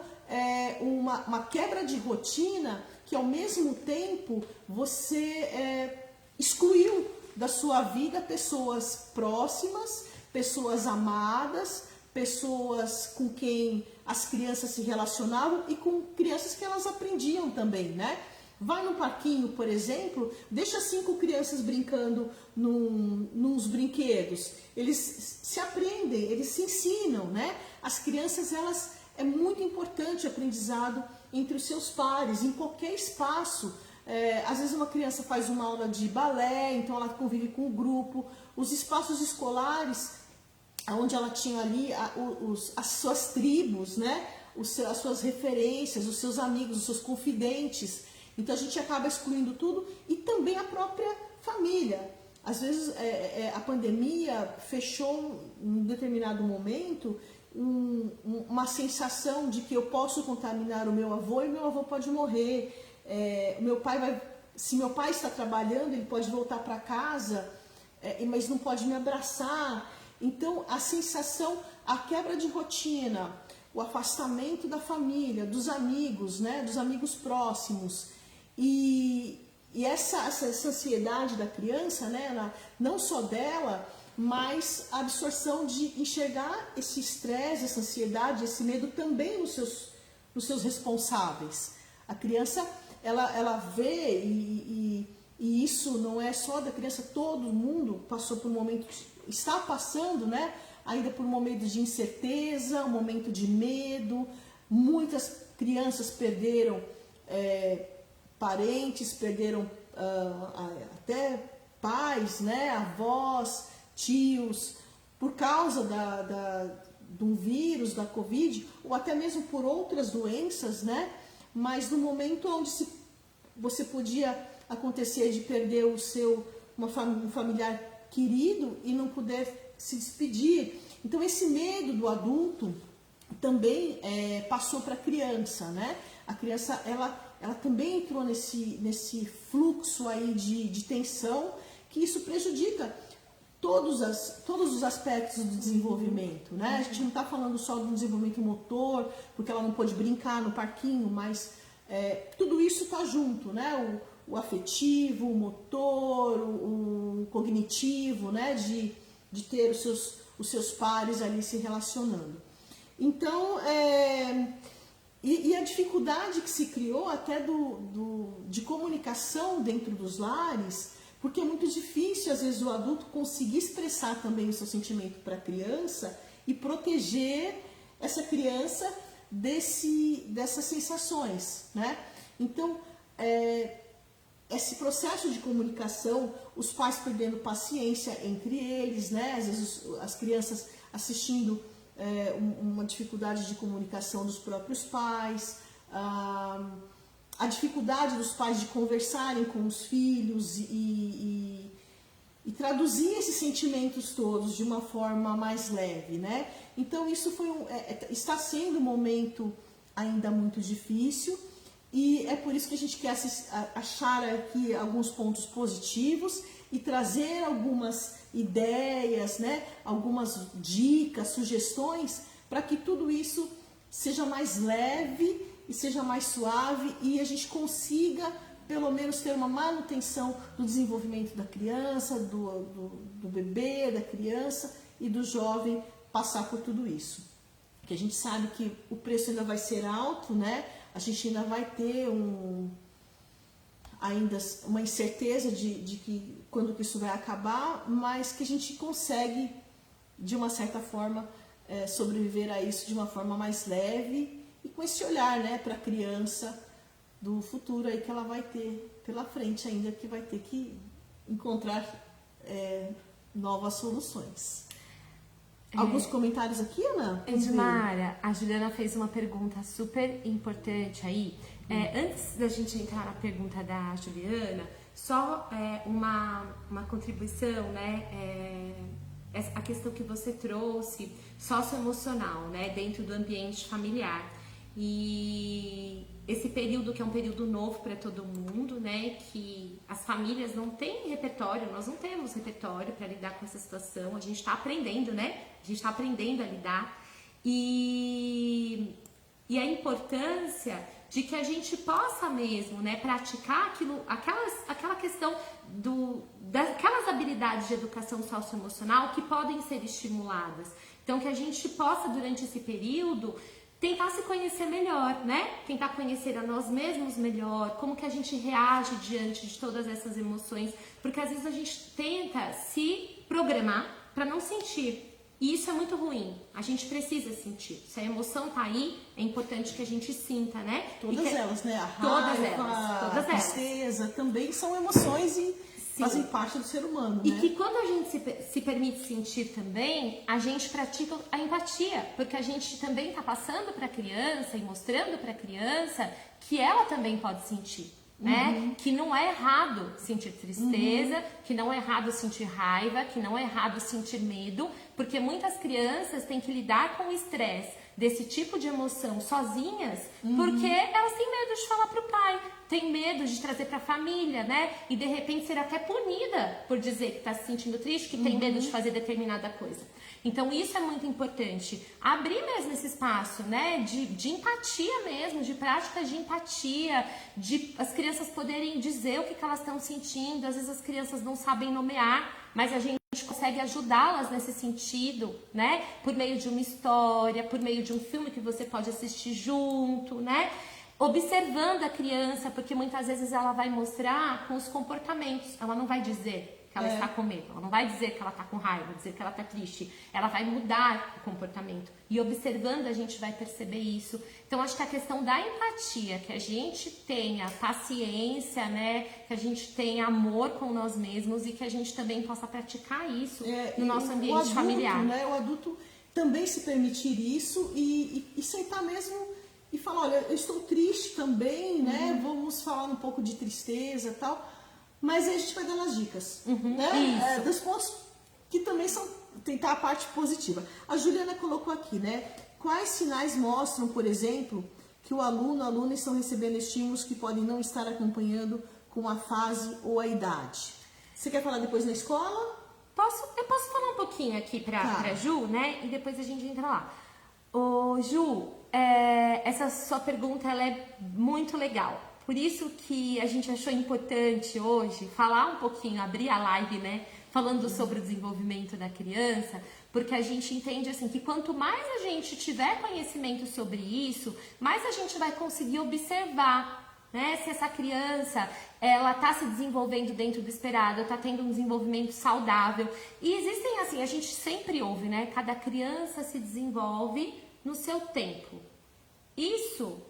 uma quebra de rotina que ao mesmo tempo você excluiu da sua vida pessoas próximas, pessoas amadas, pessoas com quem as crianças se relacionavam e com crianças que elas aprendiam também, né? Vai no parquinho, por exemplo, deixa 5 crianças brincando nos brinquedos. Eles se aprendem, eles se ensinam, né? As crianças, é muito importante o aprendizado entre os seus pares, em qualquer espaço. Às vezes uma criança faz uma aula de balé, então ela convive com o grupo. Os espaços escolares, onde ela tinha ali as suas tribos, né? As suas referências, os seus amigos, os seus confidentes. Então a gente acaba excluindo tudo, e também a própria família. Às vezes a pandemia fechou em um determinado momento uma sensação de que eu posso contaminar o meu avô e meu avô pode morrer. Se meu pai está trabalhando, ele pode voltar para casa, mas não pode me abraçar. Então, a sensação, a quebra de rotina, o afastamento da família, dos amigos, né, dos amigos próximos, e essa ansiedade da criança, né, não só dela, mas a absorção de enxergar esse estresse, essa ansiedade, esse medo também nos seus responsáveis. A criança, ela vê, e isso não é só da criança, todo mundo passou por um momento, está passando, né, ainda por um momento de incerteza, um momento de medo. Muitas crianças perderam parentes, perderam até pais, né, avós, tios, por causa do vírus, da Covid, ou até mesmo por outras doenças, né? Mas no momento onde você podia acontecer de perder um familiar querido e não poder se despedir. Então esse medo do adulto também passou para a criança, né? A criança, ela também entrou nesse fluxo aí de tensão, que isso prejudica todos os aspectos do desenvolvimento, né? A gente não está falando só do desenvolvimento motor, porque ela não pôde brincar no parquinho, mas tudo isso está junto, né? O afetivo, o motor, o cognitivo, né? De ter os seus pares ali se relacionando. Então, e a dificuldade que se criou até de comunicação dentro dos lares, porque é muito difícil, às vezes, o adulto conseguir expressar também o seu sentimento para a criança e proteger essa criança dessas sensações, né? Então, esse processo de comunicação, os pais perdendo paciência entre eles, né? Às vezes as crianças assistindo uma dificuldade de comunicação dos próprios pais, a dificuldade dos pais de conversarem com os filhos e traduzir esses sentimentos todos de uma forma mais leve, né? Então isso está sendo um momento ainda muito difícil e é por isso que a gente quer achar aqui alguns pontos positivos e trazer algumas ideias, né? Algumas dicas, sugestões para que tudo isso seja mais leve e seja mais suave e a gente consiga pelo menos ter uma manutenção do desenvolvimento da criança, do bebê, da criança e do jovem passar por tudo isso. Porque a gente sabe que o preço ainda vai ser alto, né? A gente ainda vai ter ainda uma incerteza de que quando que isso vai acabar, mas que a gente consegue, de uma certa forma, sobreviver a isso de uma forma mais leve e com esse olhar, né, para a criança do futuro aí que ela vai ter pela frente ainda, que vai ter que encontrar novas soluções. Alguns comentários aqui, Ana? Edmara, a Juliana fez uma pergunta super importante aí. Antes da gente entrar na pergunta da Juliana, só uma contribuição, né? A questão que você trouxe, socioemocional, né? Dentro do ambiente familiar. E esse período que é um período novo para todo mundo, né? Que as famílias não têm repertório, nós não temos repertório para lidar com essa situação. A gente está aprendendo, né? A gente está aprendendo a lidar. E a importância de que a gente possa mesmo, né, praticar aquela questão daquelas habilidades de educação socioemocional que podem ser estimuladas. Então, que a gente possa, durante esse período, tentar se conhecer melhor, né? Tentar conhecer a nós mesmos melhor, como que a gente reage diante de todas essas emoções, porque às vezes a gente tenta se programar para não sentir. E isso é muito ruim. A gente precisa sentir. Se a emoção tá aí, é importante que a gente sinta, né? Todas elas, né? A raiva, a tristeza também são emoções e fazem parte do ser humano, e né? que quando a gente se permite sentir também, a gente pratica a empatia, porque a gente também tá passando para a criança e mostrando para a criança que ela também pode sentir. Né? Que não é errado sentir tristeza, que não é errado sentir raiva, que não é errado sentir medo, porque muitas crianças têm que lidar com o estresse desse tipo de emoção sozinhas, porque elas têm medo de falar pro pai, têm medo de trazer pra família, né? E de repente ser até punida por dizer que tá se sentindo triste, que tem medo de fazer determinada coisa. Então isso é muito importante, abrir mesmo esse espaço, né, de empatia mesmo, de práticas de empatia, de as crianças poderem dizer o que elas estão sentindo. Às vezes as crianças não sabem nomear, mas a gente consegue ajudá-las nesse sentido, né, por meio de uma história, por meio de um filme que você pode assistir junto, né, observando a criança, porque muitas vezes ela vai mostrar com os comportamentos, ela não vai dizer que ela está com medo, ela não vai dizer que ela está com raiva, dizer que ela está triste, ela vai mudar o comportamento e observando a gente vai perceber isso. Então acho que a questão da empatia, que a gente tenha paciência, né, que a gente tenha amor com nós mesmos e que a gente também possa praticar isso no nosso ambiente adulto, familiar. Né, o adulto também se permitir isso e sentar mesmo e falar, olha, eu estou triste também, né, vamos falar um pouco de tristeza e tal. Mas aí a gente vai dando as dicas, né? Dos pontos que também são tentar a parte positiva. A Juliana colocou aqui, né? Quais sinais mostram, por exemplo, que o aluno, a aluna estão recebendo estímulos que podem não estar acompanhando com a fase ou a idade? Você quer falar depois na escola? Eu posso falar um pouquinho aqui pra Ju, né? E depois a gente entra lá. Ô, Ju, essa sua pergunta ela é muito legal. Por isso que a gente achou importante hoje falar um pouquinho, abrir a live, né? Falando sobre o desenvolvimento da criança, porque a gente entende assim que quanto mais a gente tiver conhecimento sobre isso, mais a gente vai conseguir observar, né? Se essa criança ela está se desenvolvendo dentro do esperado, está tendo um desenvolvimento saudável. E existem assim, a gente sempre ouve, né? Cada criança se desenvolve no seu tempo. Isso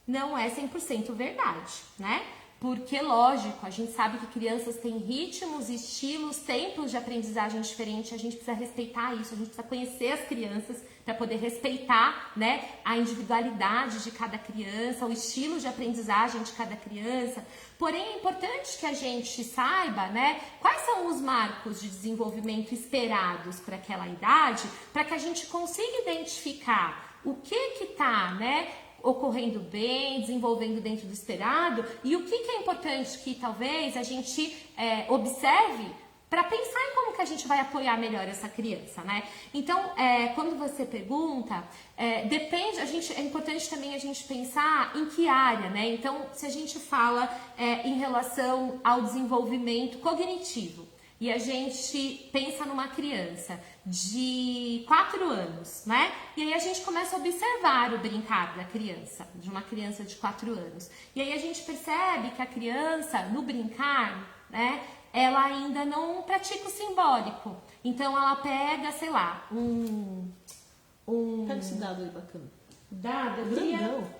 não é 100% verdade, né? Porque, lógico, a gente sabe que crianças têm ritmos, estilos, tempos de aprendizagem diferentes, a gente precisa respeitar isso, a gente precisa conhecer as crianças para poder respeitar, né, a individualidade de cada criança, o estilo de aprendizagem de cada criança. Porém, é importante que a gente saiba, né, quais são os marcos de desenvolvimento esperados para aquela idade, para que a gente consiga identificar o que está, né, ocorrendo bem, desenvolvendo dentro do esperado e o que é importante que talvez a gente observe para pensar em como que a gente vai apoiar melhor essa criança, né? Então, quando você pergunta, depende, é importante também a gente pensar em que área, né? Então, se a gente fala em relação ao desenvolvimento cognitivo, e a gente pensa numa criança de 4 anos, né? E aí a gente começa a observar o brincar da criança, de uma criança de 4 anos. E aí a gente percebe que a criança, no brincar, né? Ela ainda não pratica o simbólico. Então ela pega, sei lá, Pega esse dado aí bacana. Dado,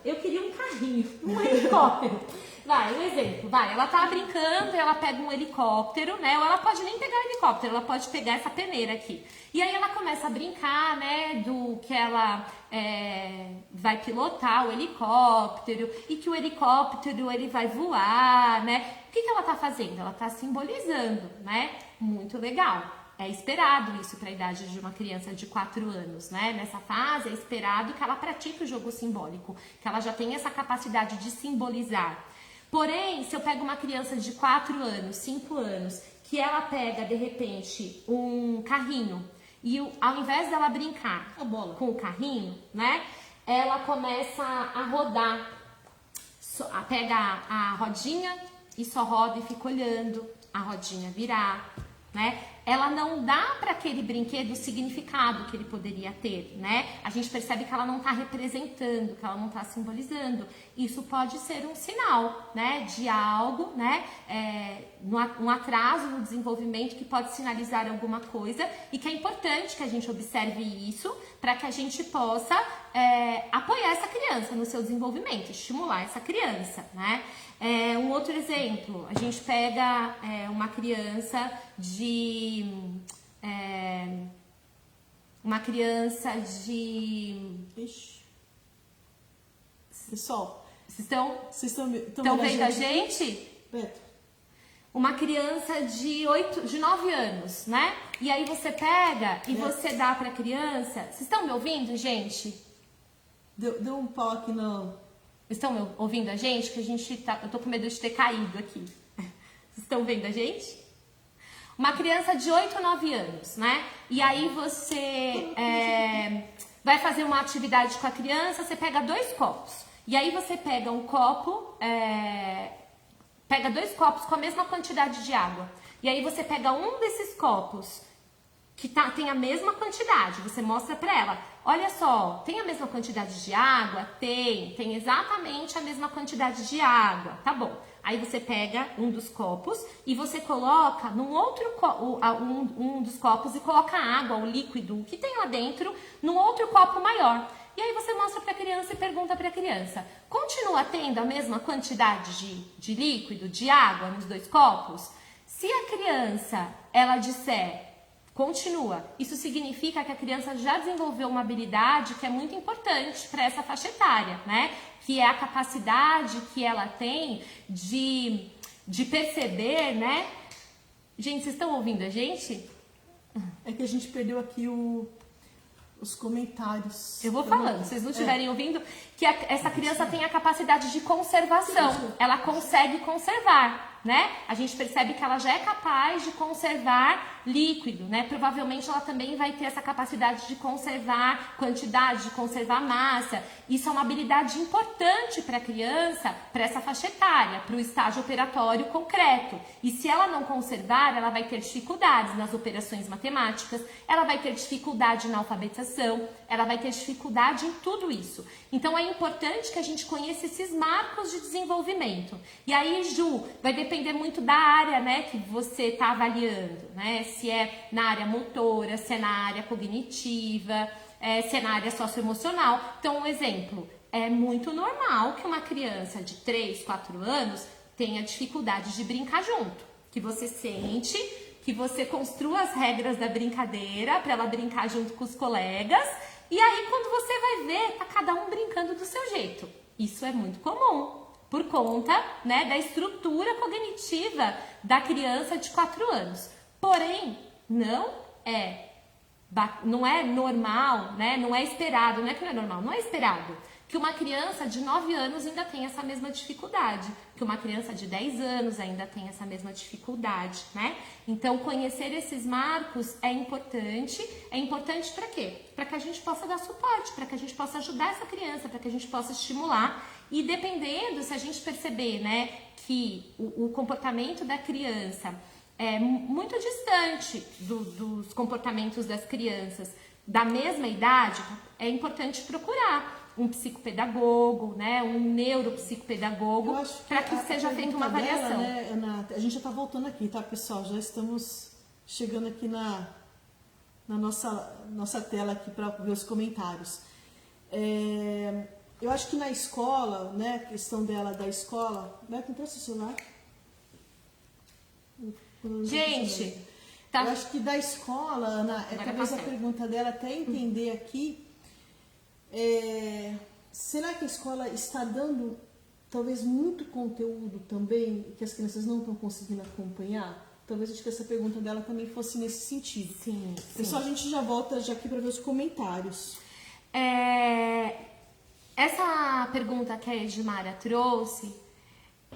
eu queria um carrinho, um helicóptero. Vai, um exemplo, ela tá brincando e ela pega um helicóptero, né? Ou ela pode nem pegar o helicóptero, ela pode pegar essa peneira aqui. E aí ela começa a brincar, né? Do que ela vai pilotar o helicóptero e que o helicóptero ele vai voar, né? O que ela tá fazendo? Ela tá simbolizando, né? Muito legal. É esperado isso para a idade de uma criança de 4 anos, né? Nessa fase é esperado que ela pratique o jogo simbólico, que ela já tenha essa capacidade de simbolizar. Porém, se eu pego uma criança de 4 anos, 5 anos, que ela pega, de repente, um carrinho e ao invés dela brincar com o carrinho, né? Ela começa a rodar, pega a rodinha e só roda e fica olhando a rodinha virar, né? Ela não dá para aquele brinquedo o significado que ele poderia ter, né? A gente percebe que ela não está representando, que ela não está simbolizando. Isso pode ser um sinal, né, de algo, né, um atraso no desenvolvimento que pode sinalizar alguma coisa e que é importante que a gente observe isso para que a gente possa apoiar essa criança no seu desenvolvimento, estimular essa criança, né? Um outro exemplo, a gente pega uma criança de... Ixi. Pessoal, Vocês estão estão vendo a gente? Beto. Uma criança de 9 anos, né? E aí você pega e você dá pra criança... Vocês estão me ouvindo, gente? Deu um pau aqui no... Estão me ouvindo a gente? Que eu tô com medo de ter caído aqui. Vocês estão vendo a gente? Uma criança de 8 ou 9 anos, né? E aí você vai fazer uma atividade com a criança, você pega 2 copos. E aí você pega um copo, pega 2 copos com a mesma quantidade de água. E aí você pega um desses copos que tem a mesma quantidade, você mostra pra ela, olha só, tem a mesma quantidade de água? Tem exatamente a mesma quantidade de água, tá bom. Aí você pega um dos copos e você coloca num outro um dos copos e coloca a água, o líquido que tem lá dentro, num outro copo maior. E aí você mostra pra criança e pergunta pra criança, continua tendo a mesma quantidade de líquido, de água nos 2 copos? Se a criança, ela disser continua, isso significa que a criança já desenvolveu uma habilidade que é muito importante para essa faixa etária, né? Que é a capacidade que ela tem de perceber, né? Gente, vocês estão ouvindo a gente? É que a gente perdeu aqui os comentários. Eu vou falando, se vocês não estiverem ouvindo, que essa criança tem a capacidade de conservação. Ela consegue conservar, né? A gente percebe que ela já é capaz de conservar líquido, né? Provavelmente ela também vai ter essa capacidade de conservar quantidade, de conservar massa. Isso é uma habilidade importante para a criança, para essa faixa etária, para o estágio operatório concreto. E se ela não conservar, ela vai ter dificuldades nas operações matemáticas, ela vai ter dificuldade na alfabetização, ela vai ter dificuldade em tudo isso. Então é importante que a gente conheça esses marcos de desenvolvimento. E aí, Ju, vai depender muito da área, né, que você está avaliando, né? Se é na área motora, se é na área cognitiva, se é na área socioemocional. Então, um exemplo, é muito normal que uma criança de 3, 4 anos tenha dificuldade de brincar junto. Que você sente, que você construa as regras da brincadeira para ela brincar junto com os colegas. E aí, quando você vai ver, tá cada um brincando do seu jeito. Isso é muito comum, por conta, né, da estrutura cognitiva da criança de 4 anos. Porém, não é normal, né? Não é esperado, não é que não é normal, não é esperado que uma criança de 9 anos ainda tenha essa mesma dificuldade, que uma criança de 10 anos ainda tenha essa mesma dificuldade, né? Então, conhecer esses marcos é importante para quê? Para que a gente possa dar suporte, para que a gente possa ajudar essa criança, para que a gente possa estimular e dependendo, se a gente perceber, né, que o comportamento da criança é muito distante dos comportamentos das crianças da mesma idade, é importante procurar um psicopedagogo, né, um neuropsicopedagogo, para que seja feita uma avaliação. Né, Ana, a gente já está voltando aqui, tá, pessoal? Já estamos chegando aqui na nossa tela aqui para ver os comentários. Eu acho que na escola, né, a questão dela da escola... Beto, empresta o celular. Gente, tá. Eu acho que da escola, Ana, talvez a pergunta dela até entender aqui, será que a escola está dando talvez muito conteúdo também que as crianças não estão conseguindo acompanhar? Talvez acho que essa pergunta dela também fosse nesse sentido. Sim. Pessoal, a gente já volta já aqui para ver os comentários. Essa pergunta que a Edmara trouxe,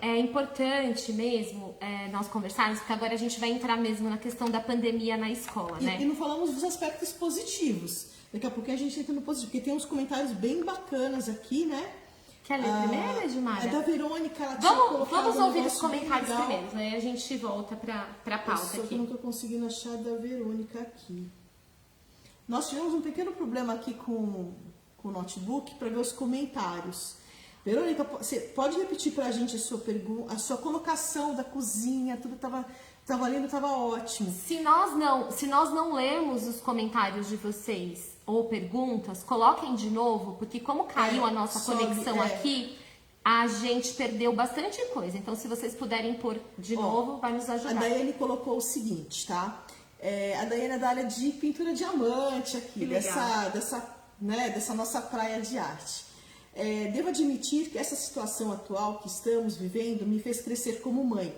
é importante mesmo nós conversarmos, porque agora a gente vai entrar mesmo na questão da pandemia na escola, né? E não falamos dos aspectos positivos. Daqui a pouco a gente entra no positivo, porque tem uns comentários bem bacanas aqui, né? Quer ler primeiro, Edmara? É da Verônica, ela tinha colocado Vamos ouvir os negócio bem comentários legal. primeiro, né? A gente volta pra pauta Só que aqui. eu não tô conseguindo achar da Verônica aqui. Nós tivemos um pequeno problema aqui com o notebook para ver os comentários. Verônica, você pode repetir para a gente a sua pergunta, a sua colocação da cozinha, tudo estava lendo, estava ótimo. Se nós não lermos os comentários de vocês ou perguntas, coloquem de novo, porque como caiu a nossa conexão aqui, a gente perdeu bastante coisa. Então, se vocês puderem pôr de novo, vai nos ajudar. A Daiane colocou o seguinte, tá? A Daiane é da área de pintura diamante aqui, dessa nossa praia de arte. Devo admitir que essa situação atual que estamos vivendo me fez crescer como mãe.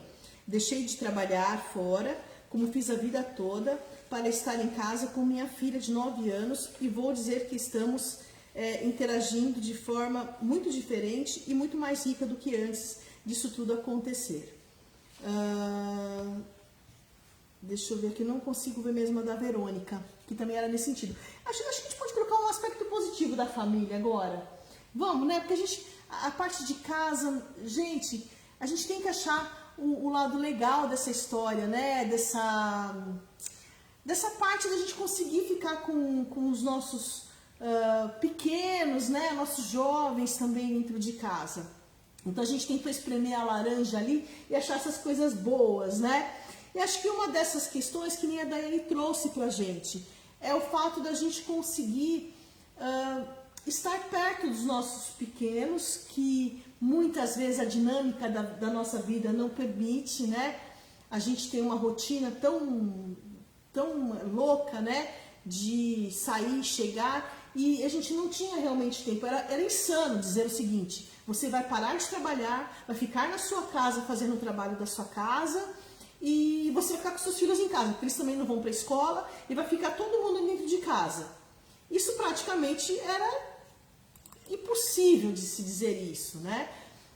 Deixei de trabalhar fora, como fiz a vida toda, para estar em casa com minha filha de 9 anos e vou dizer que estamos interagindo de forma muito diferente e muito mais rica do que antes disso tudo acontecer. Deixa eu ver aqui, não consigo ver mesmo a da Verônica, que também era nesse sentido. Acho que a gente pode colocar um aspecto positivo da família agora. Vamos, né? Porque a parte de casa, gente, a gente tem que achar o lado legal dessa história, né? Dessa parte da gente conseguir ficar com os nossos pequenos, né? Nossos jovens também dentro de casa. Então a gente tentou espremer a laranja ali e achar essas coisas boas, né? E acho que uma dessas questões que nem a Daiane trouxe pra gente é o fato da gente conseguir estar perto dos nossos pequenos, que muitas vezes a dinâmica da nossa vida não permite, né? A gente tem uma rotina tão louca, né? De sair, chegar, e a gente não tinha realmente tempo. Era insano dizer o seguinte: você vai parar de trabalhar, vai ficar na sua casa fazendo o trabalho da sua casa, e você vai ficar com seus filhos em casa, porque eles também não vão para a escola, e vai ficar todo mundo dentro de casa. Isso praticamente era impossível de se dizer isso, né?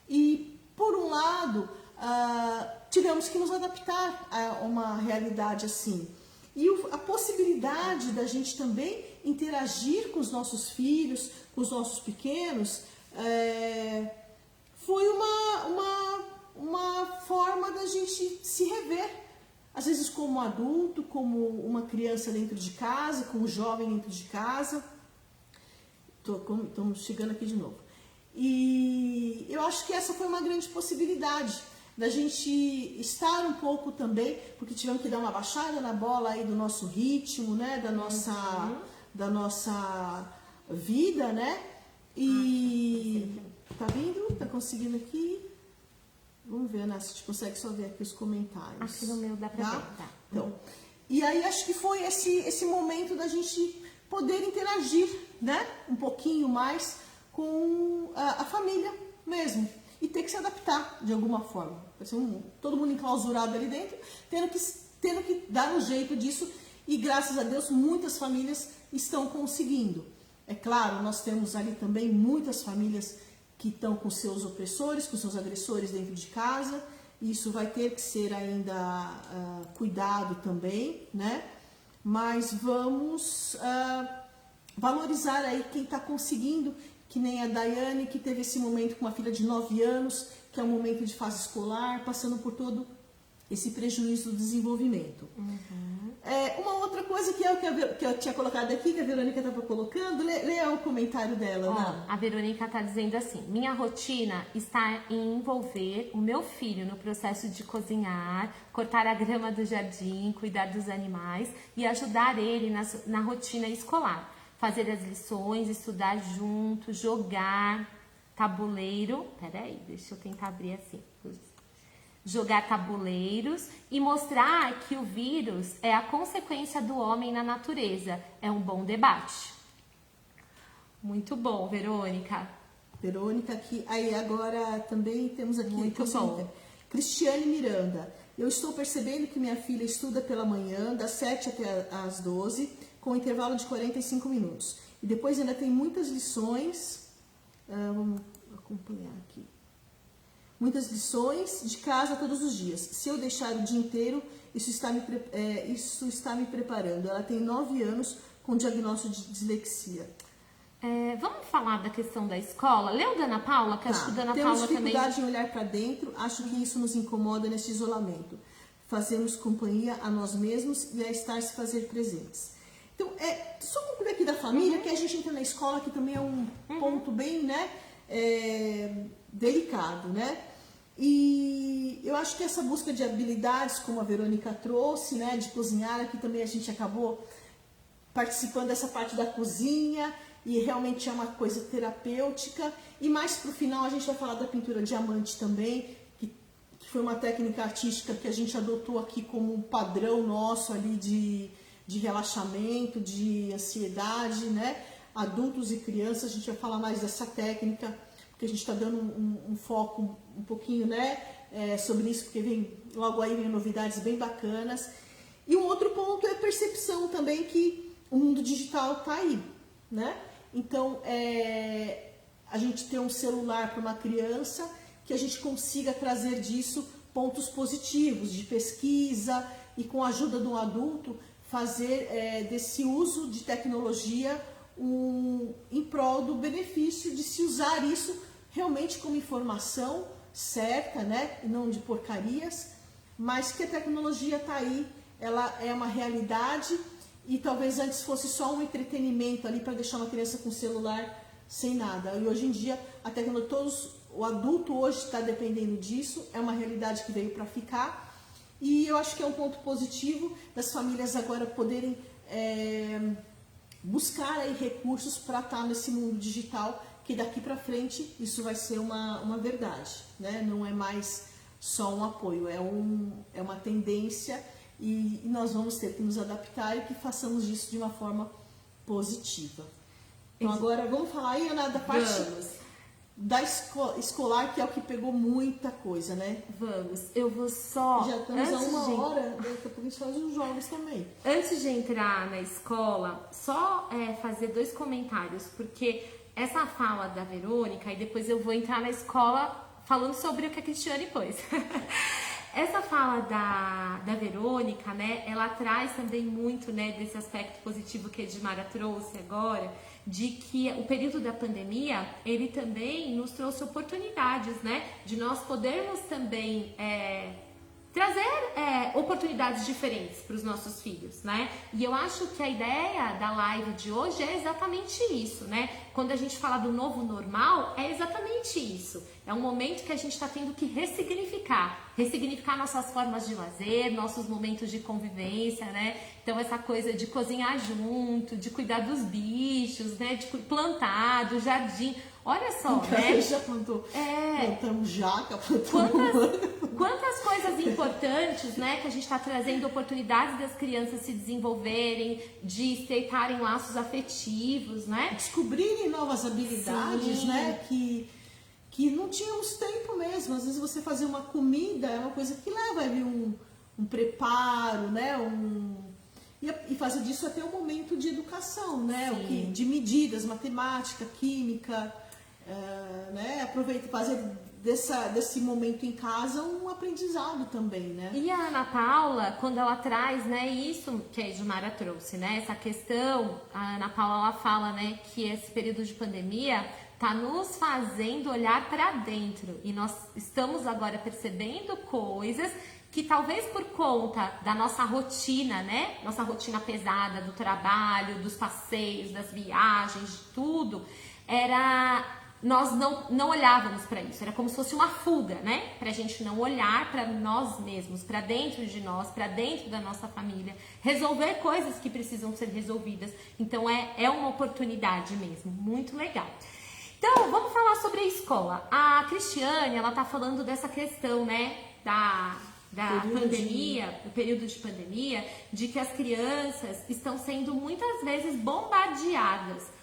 E, por um lado, tivemos que nos adaptar a uma realidade assim. e a possibilidade da gente também interagir com os nossos filhos, com os nossos pequenos, foi uma forma da gente se rever, às vezes como adulto, como uma criança dentro de casa, como um jovem dentro de casa. Estamos chegando aqui de novo. E eu acho que essa foi uma grande possibilidade da gente estar um pouco também, porque tivemos que dar uma baixada na bola aí do nosso ritmo, né, da nossa vida, né? E tá vindo? Tá conseguindo aqui? Vamos ver, né, se a gente consegue só ver aqui os comentários. Aqui no meu dá pra ver, tá? Então, e aí acho que foi esse momento da gente poder interagir, né, um pouquinho mais com a família mesmo, e ter que se adaptar de alguma forma. Todo mundo enclausurado ali dentro, tendo que dar um jeito disso, e graças a Deus muitas famílias estão conseguindo. É claro, nós temos ali também muitas famílias que estão com seus opressores, com seus agressores dentro de casa, e isso vai ter que ser ainda cuidado também, né? Mas vamos valorizar aí quem está conseguindo, que nem a Daiane, que teve esse momento com uma filha de 9 anos, que é um momento de fase escolar, passando por todo esse prejuízo do desenvolvimento. Uma outra coisa que eu tinha colocado aqui, que a Verônica estava colocando, leia o comentário dela. Né? A Verônica está dizendo assim: minha rotina está em envolver o meu filho no processo de cozinhar, cortar a grama do jardim, cuidar dos animais e ajudar ele na rotina escolar. Fazer as lições, estudar junto, jogar tabuleiro. Peraí, deixa eu tentar abrir assim. Jogar tabuleiros e mostrar que o vírus é a consequência do homem na natureza. É um bom debate. Muito bom, Verônica. Verônica aqui. Aí agora também temos aqui... Muito bom. Cristiane Miranda. Eu estou percebendo que minha filha estuda pela manhã, das 7 até as 12, com intervalo de 45 minutos. E depois ainda tem muitas lições. Vamos acompanhar aqui. Muitas lições de casa todos os dias. Se eu deixar o dia inteiro, isso está me preparando. Ela tem 9 anos com diagnóstico de dislexia. Vamos falar da questão da escola? Leu Dana Paula? Que acho que Dana Paula também... Temos dificuldade em olhar para dentro. Acho que isso nos incomoda nesse isolamento. Fazemos companhia a nós mesmos e a estar se fazer presentes. Então, só concluir aqui da família, que a gente entra na escola, que também é um ponto bem, né, delicado, né? E eu acho que essa busca de habilidades, como a Verônica trouxe, né, de cozinhar, aqui também a gente acabou participando dessa parte da cozinha, e realmente é uma coisa terapêutica. E mais pro final a gente vai falar da pintura diamante também, que foi uma técnica artística que a gente adotou aqui como um padrão nosso ali de relaxamento, de ansiedade, né? Adultos e crianças, a gente vai falar mais dessa técnica, porque a gente está dando um foco um pouquinho, né, sobre isso, porque logo aí vem novidades bem bacanas. E um outro ponto é a percepção também que o mundo digital está aí, né? Então, a gente ter um celular para uma criança, que a gente consiga trazer disso pontos positivos de pesquisa e com a ajuda de um adulto fazer desse uso de tecnologia em prol do benefício de se usar isso realmente como informação certa, né, e não de porcarias, mas que a tecnologia está aí, ela é uma realidade, e talvez antes fosse só um entretenimento ali para deixar uma criança com celular sem nada. E hoje em dia a tecnologia, o adulto hoje está dependendo disso, é uma realidade que veio para ficar, e eu acho que é um ponto positivo das famílias agora poderem buscar aí recursos para estar nesse mundo digital, que daqui para frente isso vai ser uma verdade, né? Não é mais só um apoio, é uma tendência, e nós vamos ter que nos adaptar e que façamos disso de uma forma positiva. Então agora vamos falar aí, Ana, da parte da escolar, que é o que pegou muita coisa, né? Vamos, eu vou só... Já estamos a 1 hora, daqui a pouco a gente faz uns jogos também. Antes de entrar na escola, só fazer 2 comentários, porque essa fala da Verônica, e depois eu vou entrar na escola falando sobre o que a Cristiane pôs. Essa fala da Verônica, né, ela traz também muito, né, desse aspecto positivo que a Edmara trouxe agora, de que o período da pandemia, ele também nos trouxe oportunidades, né, de nós podermos também trazer oportunidades diferentes para os nossos filhos, né? E eu acho que a ideia da live de hoje é exatamente isso, né? Quando a gente fala do novo normal, é exatamente isso. É um momento que a gente está tendo que ressignificar nossas formas de lazer, nossos momentos de convivência, né? Então essa coisa de cozinhar junto, de cuidar dos bichos, né? De plantar, do jardim. Olha só, né? Já plantou, plantamos jaca, plantamos... Quantas coisas importantes, né, que a gente está trazendo oportunidades das crianças se desenvolverem, de estreitarem laços afetivos, né? Descobrirem novas habilidades, Sim. né, que não tínhamos tempo mesmo. Às vezes você fazer uma comida é uma coisa que leva ali um preparo, né, e fazer disso até um momento de educação, né, de medidas, matemática, química, né, aproveita fazer desse momento em casa um aprendizado também, né? E a Ana Paula, quando ela traz, né, isso que a Edmara trouxe, né, essa questão, a Ana Paula, ela fala, né, que esse período de pandemia tá nos fazendo olhar para dentro e nós estamos agora percebendo coisas que talvez por conta da nossa rotina, né, nossa rotina pesada do trabalho, dos passeios, das viagens, de tudo, nós não olhávamos para isso, era como se fosse uma fuga, né? Pra gente não olhar para nós mesmos, para dentro de nós, para dentro da nossa família, resolver coisas que precisam ser resolvidas. Então é uma oportunidade mesmo, muito legal. Então, vamos falar sobre a escola. A Cristiane, ela tá falando dessa questão, né, da pandemia, do período de pandemia, de que as crianças estão sendo muitas vezes bombardeadas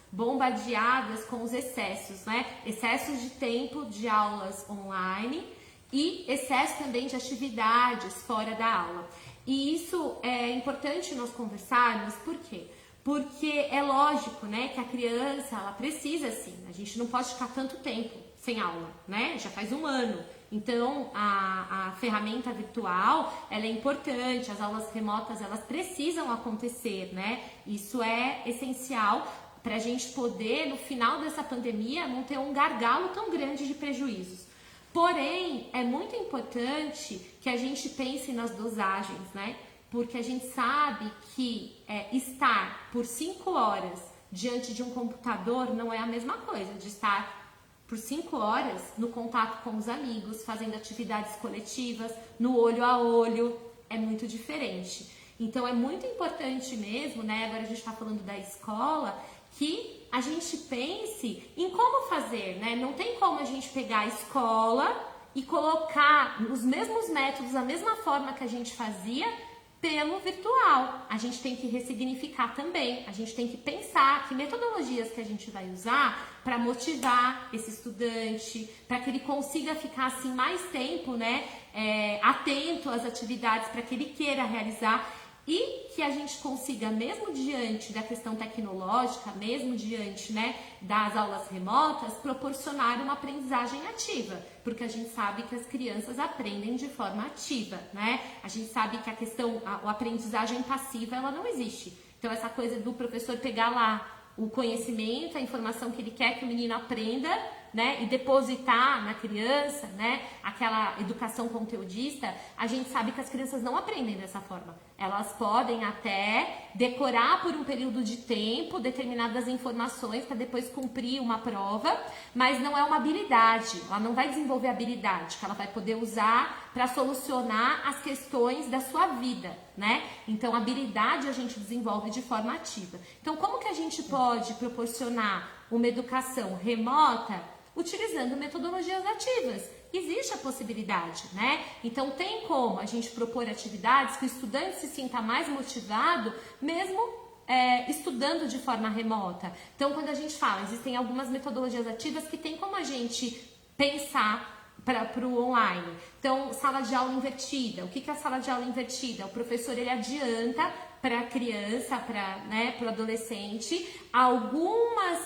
com os excessos, né? Excessos de tempo de aulas online e excesso também de atividades fora da aula. E isso é importante nós conversarmos, por quê? Porque é lógico, né, que a criança, ela precisa sim, a gente não pode ficar tanto tempo sem aula, né? Já faz um ano. Então, a ferramenta virtual, ela é importante, as aulas remotas, elas precisam acontecer, né? Isso é essencial para a gente poder, no final dessa pandemia, não ter um gargalo tão grande de prejuízos. Porém, é muito importante que a gente pense nas dosagens, né? Porque a gente sabe que estar por 5 horas diante de um computador não é a mesma coisa de estar por 5 horas no contato com os amigos, fazendo atividades coletivas, no olho a olho, é muito diferente. Então, é muito importante mesmo, né? Agora a gente está falando da escola, que a gente pense em como fazer, né? Não tem como a gente pegar a escola e colocar os mesmos métodos, a mesma forma que a gente fazia pelo virtual. A gente tem que ressignificar também, a gente tem que pensar que metodologias que a gente vai usar para motivar esse estudante, para que ele consiga ficar assim mais tempo, né, atento às atividades, para que ele queira realizar. E que a gente consiga, mesmo diante da questão tecnológica, mesmo diante, né, das aulas remotas, proporcionar uma aprendizagem ativa, porque a gente sabe que as crianças aprendem de forma ativa, né? A gente sabe que a aprendizagem passiva, ela não existe. Então, essa coisa do professor pegar lá o conhecimento, a informação que ele quer que o menino aprenda, né, e depositar na criança, né, aquela educação conteudista, a gente sabe que as crianças não aprendem dessa forma. Elas podem até decorar por um período de tempo determinadas informações para depois cumprir uma prova, mas não é uma habilidade, ela não vai desenvolver habilidade que ela vai poder usar para solucionar as questões da sua vida, né? Então, habilidade a gente desenvolve de forma ativa. Então, como que a gente pode proporcionar uma educação remota utilizando metodologias ativas? Existe a possibilidade, né? Então tem como a gente propor atividades que o estudante se sinta mais motivado, mesmo estudando de forma remota. Então, quando a gente fala, existem algumas metodologias ativas que tem como a gente pensar para o online. Então, sala de aula invertida. O que é a sala de aula invertida? O professor, ele adianta para a criança, para o adolescente, algumas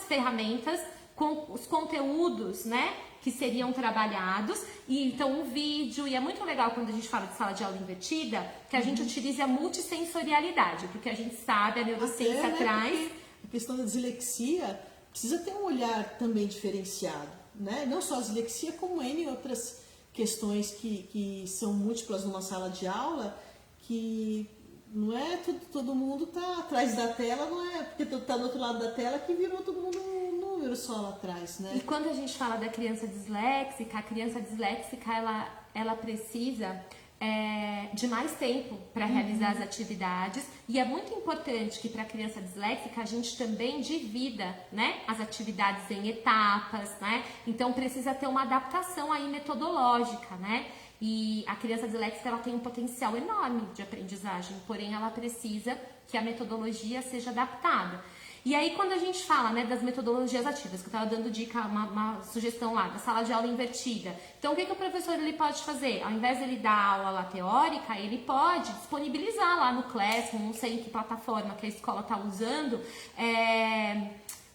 ferramentas com os conteúdos, né, que seriam trabalhados, e então um vídeo, e é muito legal quando a gente fala de sala de aula invertida, que a gente utilize a multissensorialidade, porque a gente sabe, a neurociência traz... A questão da dislexia precisa ter um olhar também diferenciado, né? Não só a dislexia, como N outras questões que são múltiplas numa sala de aula, que não é todo mundo tá atrás da tela, não é porque tá do outro lado da tela que virou todo mundo um número só lá atrás, né? E quando a gente fala da criança disléxica, a criança disléxica ela precisa de mais tempo para realizar as atividades, e é muito importante que para a criança disléxica a gente também divida, né, as atividades em etapas, né? Então precisa ter uma adaptação aí metodológica, né? E a criança disléxica ela tem um potencial enorme de aprendizagem, porém ela precisa que a metodologia seja adaptada. E aí quando a gente fala, né, das metodologias ativas, que eu estava dando dica, uma sugestão lá, da sala de aula invertida. Então o que o professor ele pode fazer? Ao invés de ele dar aula lá teórica, ele pode disponibilizar lá no Classroom, não sei em que plataforma que a escola está usando,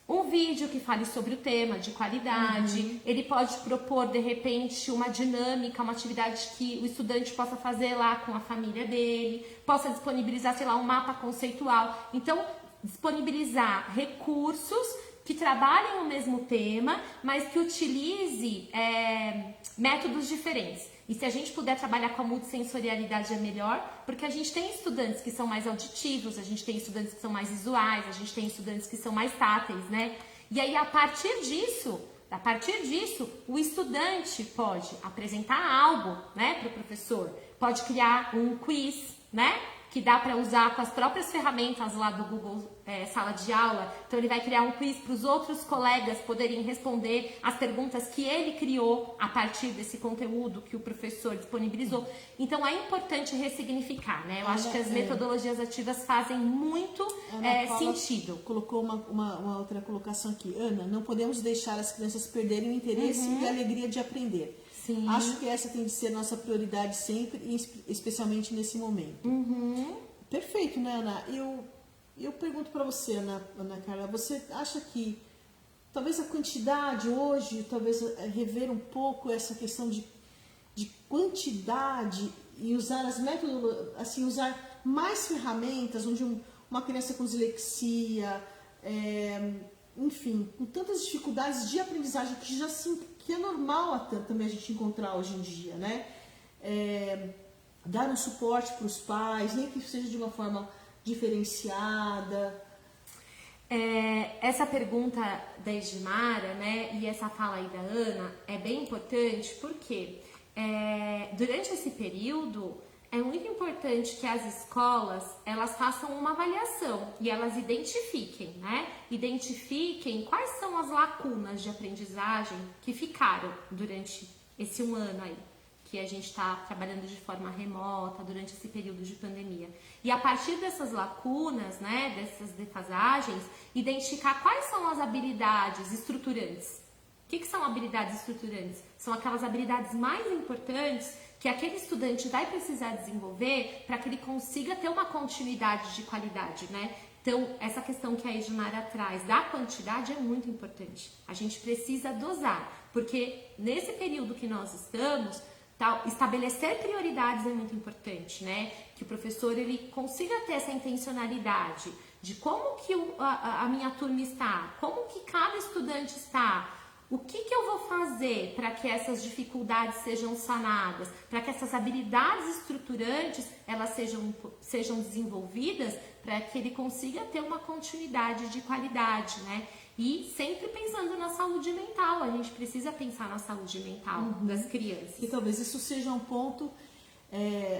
um vídeo que fale sobre o tema de qualidade. Ele pode propor, de repente, uma dinâmica, uma atividade que o estudante possa fazer lá com a família dele, possa disponibilizar, sei lá, um mapa conceitual. Então, disponibilizar recursos que trabalhem o mesmo tema, mas que utilize métodos diferentes. E se a gente puder trabalhar com a multissensorialidade é melhor, porque a gente tem estudantes que são mais auditivos, a gente tem estudantes que são mais visuais, a gente tem estudantes que são mais táteis, né? E aí a partir disso, o estudante pode apresentar algo, né, para o professor, pode criar um quiz, né? Que dá para usar com as próprias ferramentas lá do Google Sala de Aula. Então ele vai criar um quiz para os outros colegas poderem responder as perguntas que ele criou a partir desse conteúdo que o professor disponibilizou. Então é importante ressignificar, né? Eu acho que as metodologias ativas fazem muito sentido. Colocou uma outra colocação aqui. Ana, não podemos deixar as crianças perderem o interesse e a alegria de aprender. Sim. Acho que essa tem de ser nossa prioridade sempre, e especialmente nesse momento. Perfeito, né, Ana? Eu pergunto para você, Ana Carla, você acha que talvez a quantidade hoje, talvez rever um pouco essa questão de quantidade e usar as métodos, assim, usar mais ferramentas, onde uma criança com dislexia, enfim, com tantas dificuldades de aprendizagem que é normal também a gente encontrar hoje em dia, né? Dar um suporte para os pais, nem que seja de uma forma diferenciada. Essa pergunta da Edmara, né, e essa fala aí da Ana é bem importante porque durante esse período é muito importante que as escolas elas façam uma avaliação e elas identifiquem, né? Identifiquem quais são as lacunas de aprendizagem que ficaram durante esse um ano aí, que a gente está trabalhando de forma remota durante esse período de pandemia. E a partir dessas lacunas, né, dessas defasagens, identificar quais são as habilidades estruturantes. O que são habilidades estruturantes? São aquelas habilidades mais importantes que aquele estudante vai precisar desenvolver para que ele consiga ter uma continuidade de qualidade, né? Então, essa questão que a Edmara traz da quantidade é muito importante. A gente precisa dosar, porque nesse período que nós estamos, estabelecer prioridades é muito importante, né? Que o professor ele consiga ter essa intencionalidade de como que a minha turma está, como que cada estudante está, o que eu vou fazer para que essas dificuldades sejam sanadas, para que essas habilidades estruturantes elas sejam desenvolvidas para que ele consiga ter uma continuidade de qualidade, né? E sempre pensando na saúde mental, a gente precisa pensar na saúde mental das crianças. E talvez isso seja um ponto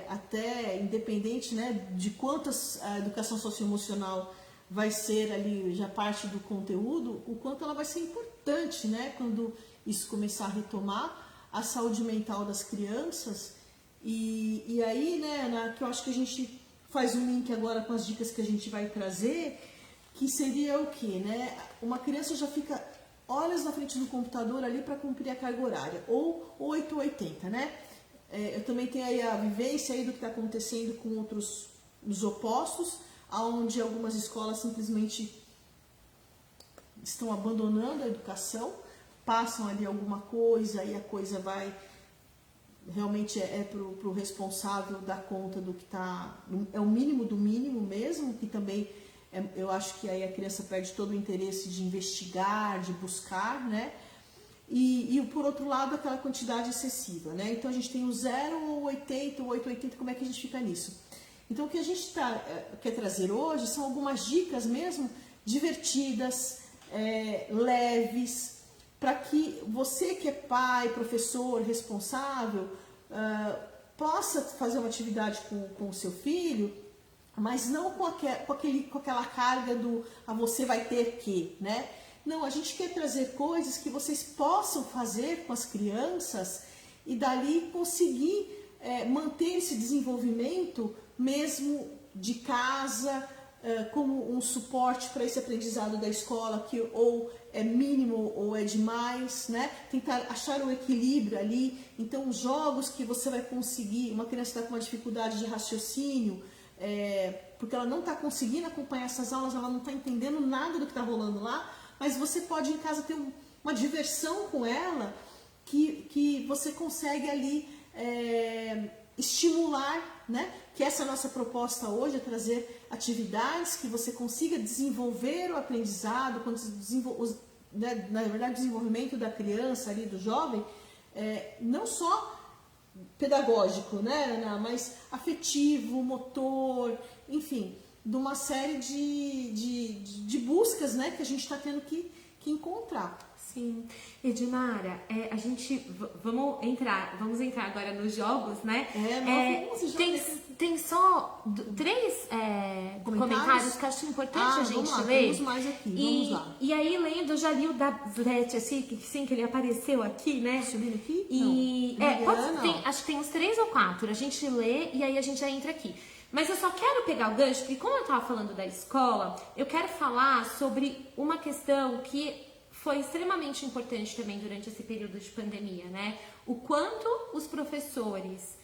até independente, né, de quantas a educação socioemocional vai ser ali já parte do conteúdo, o quanto ela vai ser importante, né, quando isso começar a retomar a saúde mental das crianças. E aí, né, Ana, que eu acho que a gente faz um link agora com as dicas que a gente vai trazer, que seria o quê, né? Uma criança já fica horas na frente do computador ali para cumprir a carga horária, ou 8 ou 80, né? Eu também tenho aí a vivência aí do que está acontecendo com os opostos, onde algumas escolas simplesmente estão abandonando a educação, passam ali alguma coisa e a coisa vai, realmente pro responsável dar conta do que está, é o mínimo do mínimo mesmo, que também eu acho que aí a criança perde todo o interesse de investigar, de buscar, né? E por outro lado, aquela quantidade excessiva, né? Então a gente tem o 0 ou 80, ou 880, como é que a gente fica nisso? Então o que a gente quer trazer hoje são algumas dicas mesmo divertidas, leves, para que você que é pai, professor, responsável, possa fazer uma atividade com o seu filho, mas não com aquela carga do você vai ter que, né? Não, a gente quer trazer coisas que vocês possam fazer com as crianças e dali conseguir manter esse desenvolvimento mesmo de casa, como um suporte para esse aprendizado da escola que ou é mínimo ou é demais, né? Tentar achar um equilíbrio ali. Então, os jogos que você vai conseguir, uma criança está com uma dificuldade de raciocínio, porque ela não está conseguindo acompanhar essas aulas, ela não está entendendo nada do que está rolando lá, mas você pode em casa ter uma diversão com ela que você consegue ali estimular, né? Que essa é a nossa proposta hoje, é trazer atividades que você consiga desenvolver o aprendizado, né? Na verdade, o desenvolvimento da criança ali, do jovem, não só pedagógico, né, Ana, mas afetivo, motor, enfim, de uma série de buscas, né, que a gente está tendo que encontrar. Sim. Edmara, a gente vamos entrar agora nos jogos, né? Tem só 3 comentários que eu acho importante a gente ler. Temos mais aqui, vamos lá. E aí, lendo, eu já li o da Zete, assim, que ele apareceu aqui, né? Subindo aqui? E, acho que tem uns 3 ou 4. A gente lê e aí a gente já entra aqui. Mas eu só quero pegar o gancho, porque como eu estava falando da escola, eu quero falar sobre uma questão que foi extremamente importante também durante esse período de pandemia, né? O quanto os professores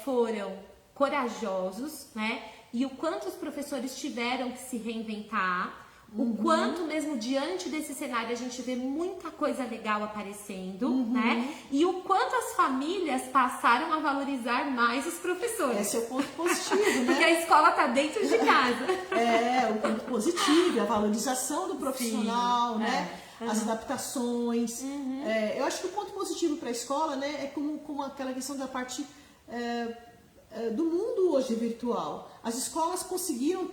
foram corajosos, né? E o quanto os professores tiveram que se reinventar, o quanto mesmo diante desse cenário a gente vê muita coisa legal aparecendo, né? E o quanto as famílias passaram a valorizar mais os professores. Esse é o ponto positivo, né? Porque a escola tá dentro de casa. O ponto positivo, a valorização do profissional, né? As adaptações. Eu acho que o ponto positivo para a escola, né, é como aquela questão da parte do mundo hoje virtual. As escolas conseguiram,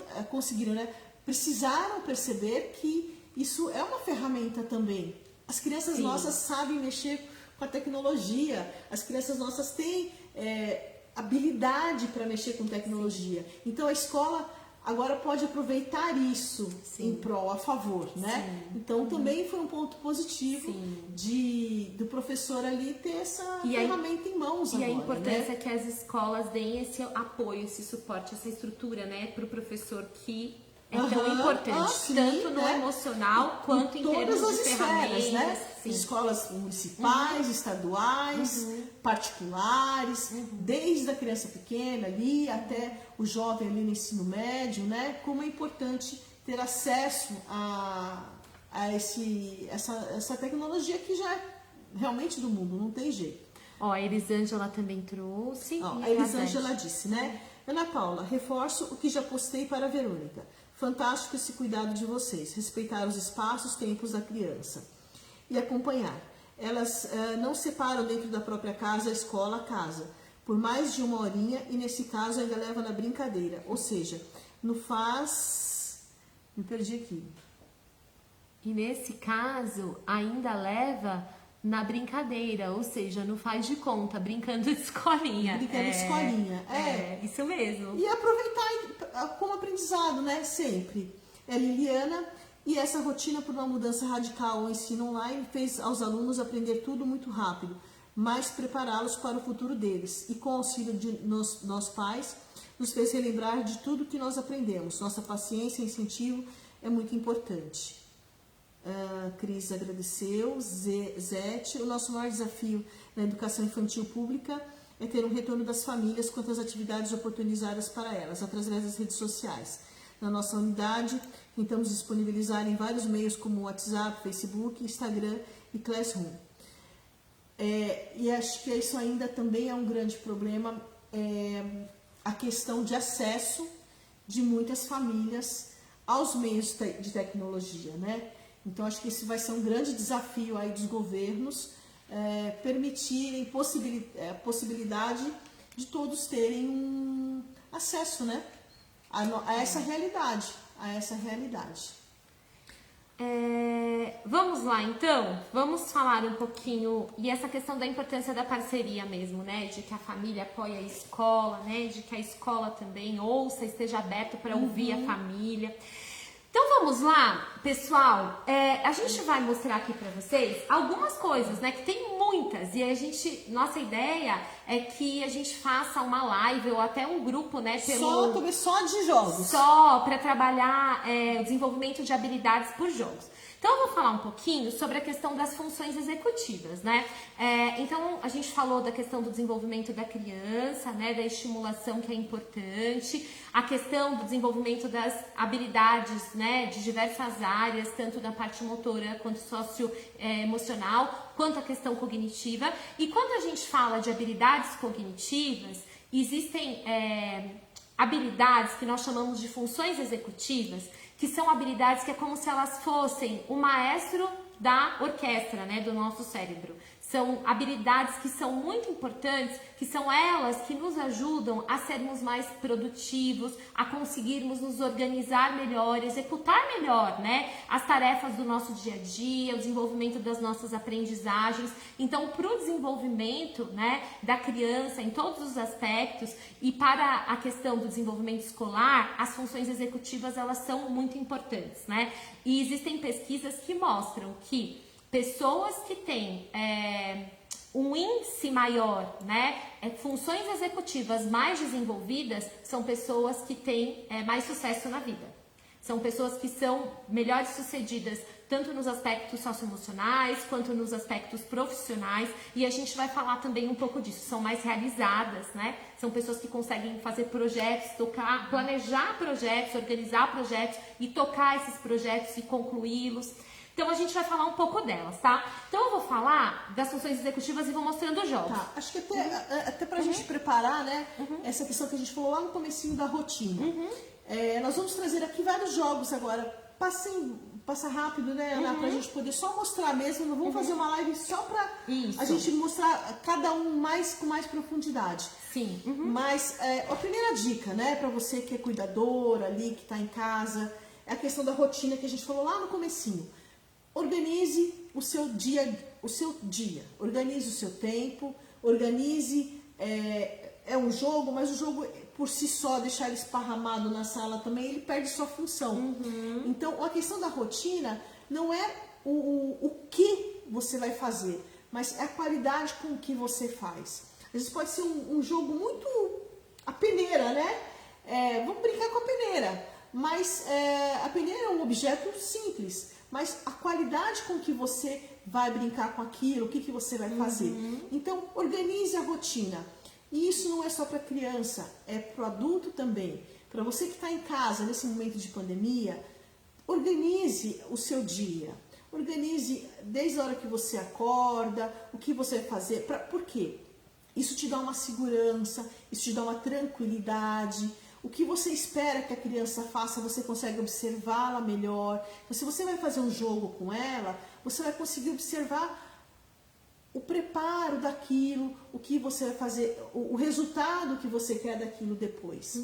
né, precisaram perceber que isso é uma ferramenta também. As crianças nossas sabem mexer com a tecnologia, as crianças nossas têm habilidade para mexer com tecnologia. Então a escola agora pode aproveitar isso em prol, a favor, né? Sim. Então também foi um ponto positivo do professor ali ter essa ferramenta em mãos agora, a importância né? é que as escolas deem esse apoio, esse suporte, essa estrutura, né, para o professor que é tão importante, tanto no emocional quanto em termos de ferramentas, esferas, né? Escolas municipais, estaduais, particulares, desde a criança pequena ali até o jovem ali no ensino médio, né? Como é importante ter acesso a essa tecnologia que já é realmente do mundo, não tem jeito. Ó, a Elisângela também trouxe. A Elisângela disse, né? Ana Paula, reforço o que já postei para a Verônica. Fantástico esse cuidado de vocês, respeitar os espaços, tempos da criança e acompanhar. Elas não separam dentro da própria casa, a escola, a casa, por mais de 1 horinha e nesse caso ainda leva na brincadeira, ou seja, não faz... Me perdi aqui. E nesse caso ainda leva na brincadeira, ou seja, não faz de conta, brincando de escolinha. Brincando de escolinha, isso mesmo. E aproveitar como aprendizado, né, sempre. Liliana, e essa rotina por uma mudança radical ao ensino online fez aos alunos aprender tudo muito rápido, mas prepará-los para o futuro deles. E com o auxílio de nós pais, nos fez relembrar de tudo que nós aprendemos. Nossa paciência e incentivo é muito importante. Cris agradeceu, Zete. O nosso maior desafio na educação infantil pública é ter um retorno das famílias quanto às atividades oportunizadas para elas, através das redes sociais. na nossa unidade. Tentamos disponibilizar em vários meios como WhatsApp, Facebook, Instagram e Classroom. E acho que isso ainda também é um grande problema, a questão de acesso de muitas famílias aos meios de tecnologia, né? Então acho que esse vai ser um grande desafio aí dos governos, permitirem possibilidade de todos terem um acesso, né, a essa realidade, Vamos lá então, vamos falar um pouquinho, e essa questão da importância da parceria mesmo, né, de que a família apoia a escola, né, de que a escola também ouça, esteja aberto para ouvir a família. Então vamos lá, pessoal, a gente vai mostrar aqui para vocês algumas coisas, né, que tem muitas, e nossa ideia é que a gente faça uma live ou até um grupo, né, só de jogos. Só para trabalhar o desenvolvimento de habilidades por jogos. Então eu vou falar um pouquinho sobre a questão das funções executivas, né? Então a gente falou da questão do desenvolvimento da criança, né? Da estimulação que é importante, a questão do desenvolvimento das habilidades, né? De diversas áreas, tanto da parte motora quanto socioemocional, quanto a questão cognitiva. E quando a gente fala de habilidades cognitivas, existem habilidades que nós chamamos de funções executivas, que são habilidades que é como se elas fossem o maestro da orquestra, né, do nosso cérebro. São habilidades que são muito importantes, que são elas que nos ajudam a sermos mais produtivos, a conseguirmos nos organizar melhor, executar melhor, né, as tarefas do nosso dia a dia, o desenvolvimento das nossas aprendizagens. Então, para o desenvolvimento, né, da criança em todos os aspectos e para a questão do desenvolvimento escolar, as funções executivas elas são muito importantes, né? E existem pesquisas que mostram que pessoas que têm um índice maior, né, funções executivas mais desenvolvidas, são pessoas que têm mais sucesso na vida. São pessoas que são melhores sucedidas tanto nos aspectos socioemocionais quanto nos aspectos profissionais, e a gente vai falar também um pouco disso. São mais realizadas, né? São pessoas que conseguem fazer projetos, planejar projetos, organizar projetos e tocar esses projetos e concluí-los. Então a gente vai falar um pouco delas, tá? Então eu vou falar das funções executivas e vou mostrando os jogos. Tá, acho que até pra gente preparar, né, essa questão que a gente falou lá no comecinho da rotina. Nós vamos trazer aqui vários jogos agora. Passa rápido, né, Ana, pra gente poder só mostrar mesmo. Não vamos fazer uma live só pra a gente mostrar cada um com mais profundidade. Sim. Mas a primeira dica, né, pra você que é cuidadora ali, que tá em casa, é a questão da rotina que a gente falou lá no comecinho. Organize o seu dia, organize o seu tempo, organize, um jogo, mas o jogo por si só, deixar ele esparramado na sala também, ele perde sua função. Então, a questão da rotina não é o que você vai fazer, mas é a qualidade com que você faz. Às vezes pode ser um jogo muito... a peneira, né? Vamos brincar com a peneira, mas a peneira é um objeto simples, mas a qualidade com que você vai brincar com aquilo, o que você vai fazer. Então, organize a rotina. E isso não é só para criança, é para o adulto também. Para você que está em casa nesse momento de pandemia, organize o seu dia. Organize desde a hora que você acorda, o que você vai fazer. Por quê? Isso te dá uma segurança, isso te dá uma tranquilidade. O que você espera que a criança faça, você consegue observá-la melhor. Então, se você vai fazer um jogo com ela, você vai conseguir observar o preparo daquilo, o que você vai fazer, o resultado que você quer daquilo depois.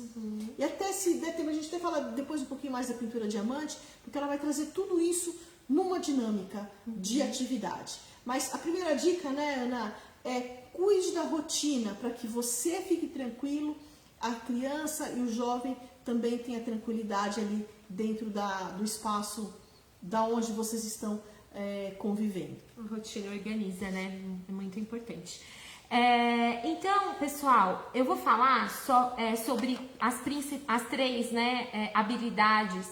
E até se der tempo, a gente até fala depois um pouquinho mais da pintura diamante, porque ela vai trazer tudo isso numa dinâmica de atividade. Mas a primeira dica, né, Ana, cuide da rotina para que você fique tranquilo, a criança e o jovem também tenham tranquilidade ali dentro do espaço da onde vocês estão convivendo. A rotina organiza, né? É muito importante. Então, pessoal, eu vou falar sobre as três, né, habilidades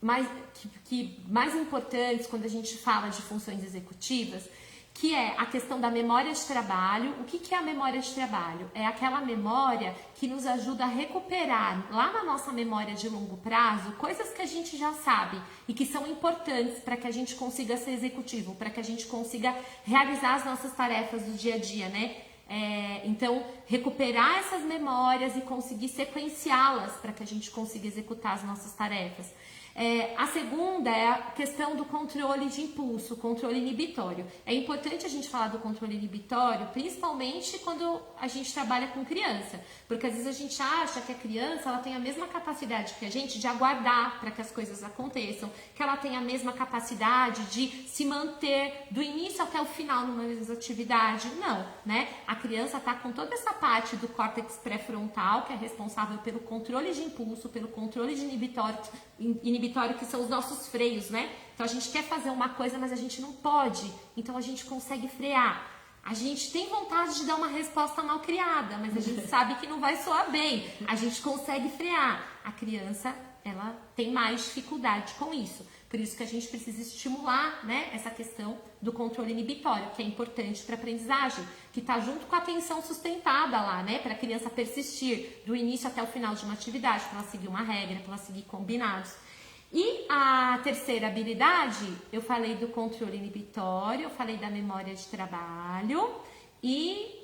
mais importantes quando a gente fala de funções executivas, que é a questão da memória de trabalho. O que é a memória de trabalho? É aquela memória que nos ajuda a recuperar lá na nossa memória de longo prazo coisas que a gente já sabe e que são importantes para que a gente consiga ser executivo, para que a gente consiga realizar as nossas tarefas do dia a dia, né? Então, recuperar essas memórias e conseguir sequenciá-las para que a gente consiga executar as nossas tarefas. A segunda é a questão do controle de impulso, controle inibitório. É importante a gente falar do controle inibitório, principalmente quando a gente trabalha com criança, porque às vezes a gente acha que a criança ela tem a mesma capacidade que a gente de aguardar para que as coisas aconteçam, que ela tem a mesma capacidade de se manter do início até o final numa mesma atividade. Não, né? A criança está com toda essa parte do córtex pré-frontal, que é responsável pelo controle de impulso, pelo controle de inibitório, que são os nossos freios, né? Então a gente quer fazer uma coisa, mas a gente não pode. Então a gente consegue frear. A gente tem vontade de dar uma resposta mal criada, mas a gente sabe que não vai soar bem. A gente consegue frear. A criança, ela tem mais dificuldade com isso. Por isso que a gente precisa estimular, né, essa questão do controle inibitório, que é importante para a aprendizagem, que está junto com a atenção sustentada lá, né, para a criança persistir do início até o final de uma atividade, para ela seguir uma regra, para ela seguir combinados. E a terceira habilidade, eu falei do controle inibitório, eu falei da memória de trabalho e,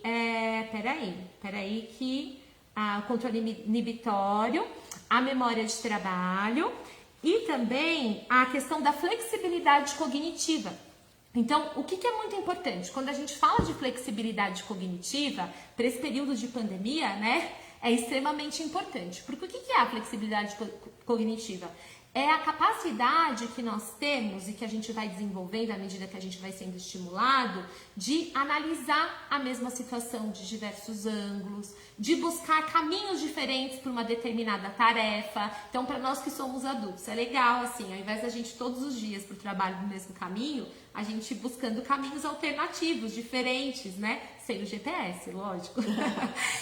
peraí que o controle inibitório, a memória de trabalho e também a questão da flexibilidade cognitiva. Então, o que é muito importante? Quando a gente fala de flexibilidade cognitiva, para esse período de pandemia, né, é extremamente importante. Porque o que é a flexibilidade cognitiva? É a capacidade que nós temos e que a gente vai desenvolvendo à medida que a gente vai sendo estimulado de analisar a mesma situação de diversos ângulos, de buscar caminhos diferentes para uma determinada tarefa. Então, para nós que somos adultos, é legal, assim, ao invés da gente todos os dias para o trabalho no mesmo caminho, a gente buscando caminhos alternativos, diferentes, né? Sem o GPS, lógico.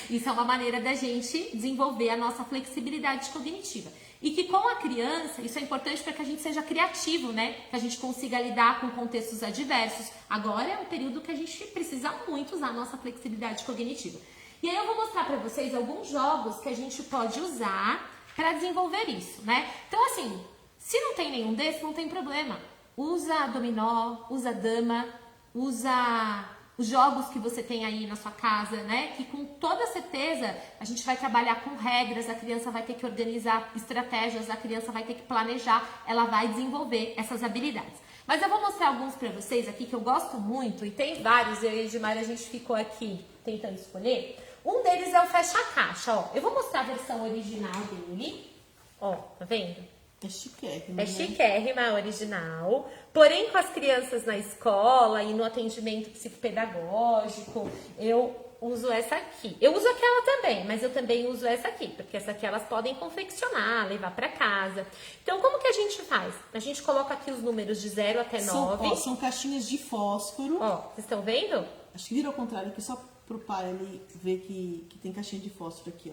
Isso é uma maneira da gente desenvolver a nossa flexibilidade cognitiva. E que com a criança, isso é importante para que a gente seja criativo, né? Que a gente consiga lidar com contextos adversos. Agora é um período que a gente precisa muito usar a nossa flexibilidade cognitiva. E aí eu vou mostrar para vocês alguns jogos que a gente pode usar para desenvolver isso, né? Então assim, se não tem nenhum desses, não tem problema. Usa dominó, usa dama, usa os jogos que você tem aí na sua casa, né? Que com toda certeza a gente vai trabalhar com regras, a criança vai ter que organizar estratégias, a criança vai ter que planejar, ela vai desenvolver essas habilidades. Mas eu vou mostrar alguns para vocês aqui que eu gosto muito, e tem vários, eu e a Edmar, a gente ficou aqui tentando escolher. Um deles é o fecha-caixa, ó. Eu vou mostrar a versão original dele, ó, tá vendo? É chiquérrima, É chiquérrima, a original. Porém, com as crianças na escola e no atendimento psicopedagógico, eu uso essa aqui. Eu uso aquela também, mas eu também uso essa aqui, porque essa aqui elas podem confeccionar, levar para casa. Então, como que a gente faz? A gente coloca aqui os números de 0 até 9. São caixinhas de fósforo. Ó, vocês estão vendo? Acho que vira ao contrário aqui, só pro pai ali ver que tem caixinha de fósforo aqui,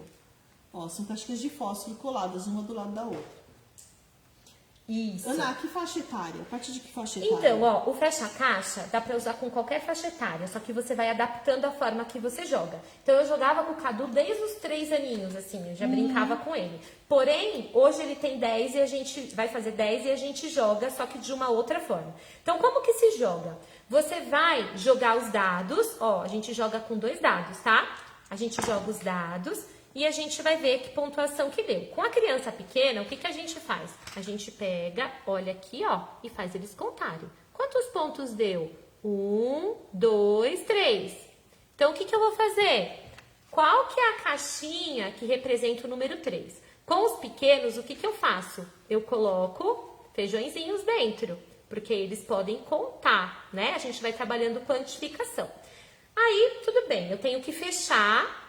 ó. Ó, são caixinhas de fósforo coladas uma do lado da outra. Isso. Ana, que faixa etária? A partir de que faixa etária? Então, ó, o fecha-caixa dá pra usar com qualquer faixa etária, só que você vai adaptando a forma que você joga. Então, eu jogava com o Cadu desde os 3 aninhos, assim, eu já brincava com ele. Porém, hoje ele tem 10 e a gente vai fazer 10 e a gente joga, só que de uma outra forma. Então, como que se joga? Você vai jogar os dados, ó, a gente joga com 2 dados, tá? A gente joga os dados e a gente vai ver que pontuação que deu. Com a criança pequena, o que a gente faz? A gente pega, olha aqui, ó, e faz eles contarem. Quantos pontos deu? 1, 2, 3. Então, o que eu vou fazer? Qual que é a caixinha que representa o número 3? Com os pequenos, o que eu faço? Eu coloco feijõezinhos dentro, porque eles podem contar, né? A gente vai trabalhando quantificação. Aí, tudo bem, eu tenho que fechar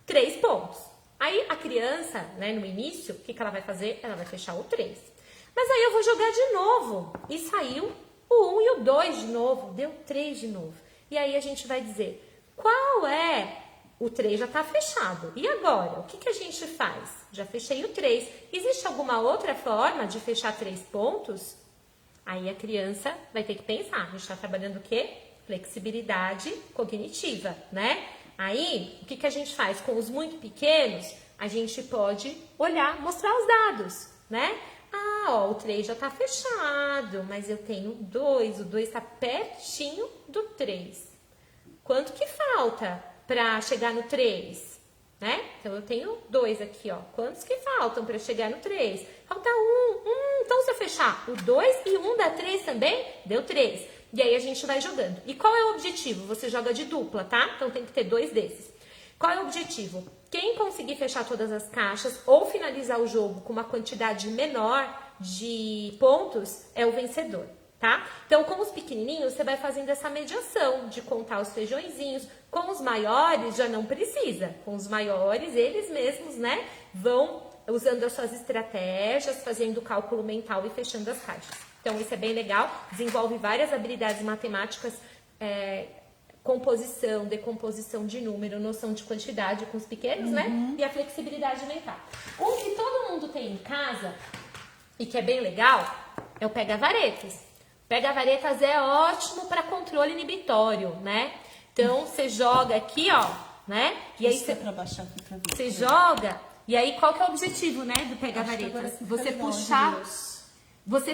3 pontos. Aí a criança, né, no início, o que ela vai fazer? Ela vai fechar o 3. Mas aí eu vou jogar de novo. E saiu o 1 e o 2 de novo. Deu 3 de novo. E aí a gente vai dizer, qual é? O 3 já está fechado. E agora? O que a gente faz? Já fechei o 3. Existe alguma outra forma de fechar 3 pontos? Aí a criança vai ter que pensar. A gente está trabalhando o quê? Flexibilidade cognitiva, né? Aí, o que a gente faz? Com os muito pequenos, a gente pode olhar, mostrar os dados, né? Ah, ó, o 3 já tá fechado, mas eu tenho 2, o 2 tá pertinho do 3. Quanto que falta para chegar no 3? Né? Então, eu tenho 2 aqui, ó. Quantos que faltam para chegar no 3? Falta 1. Então, se eu fechar o 2 e 1 dá 3 também, deu 3. E aí, a gente vai jogando. E qual é o objetivo? Você joga de dupla, tá? Então, tem que ter 2 desses. Qual é o objetivo? Quem conseguir fechar todas as caixas ou finalizar o jogo com uma quantidade menor de pontos é o vencedor, tá? Então, com os pequenininhos, você vai fazendo essa mediação de contar os feijõezinhos. Com os maiores, já não precisa. Com os maiores, eles mesmos, né, vão usando as suas estratégias, fazendo o cálculo mental e fechando as caixas. Então, isso é bem legal. Desenvolve várias habilidades matemáticas, composição, decomposição de número, noção de quantidade com os pequenos, né? E a flexibilidade mental. Um que todo mundo tem em casa e que é bem legal é o pega-varetas. Pega-varetas é ótimo para controle inibitório, né? Então, você joga aqui, ó, né? E aí você baixar aqui pra ver. Você joga, e aí qual que é o objetivo, né, do pega-varetas? Você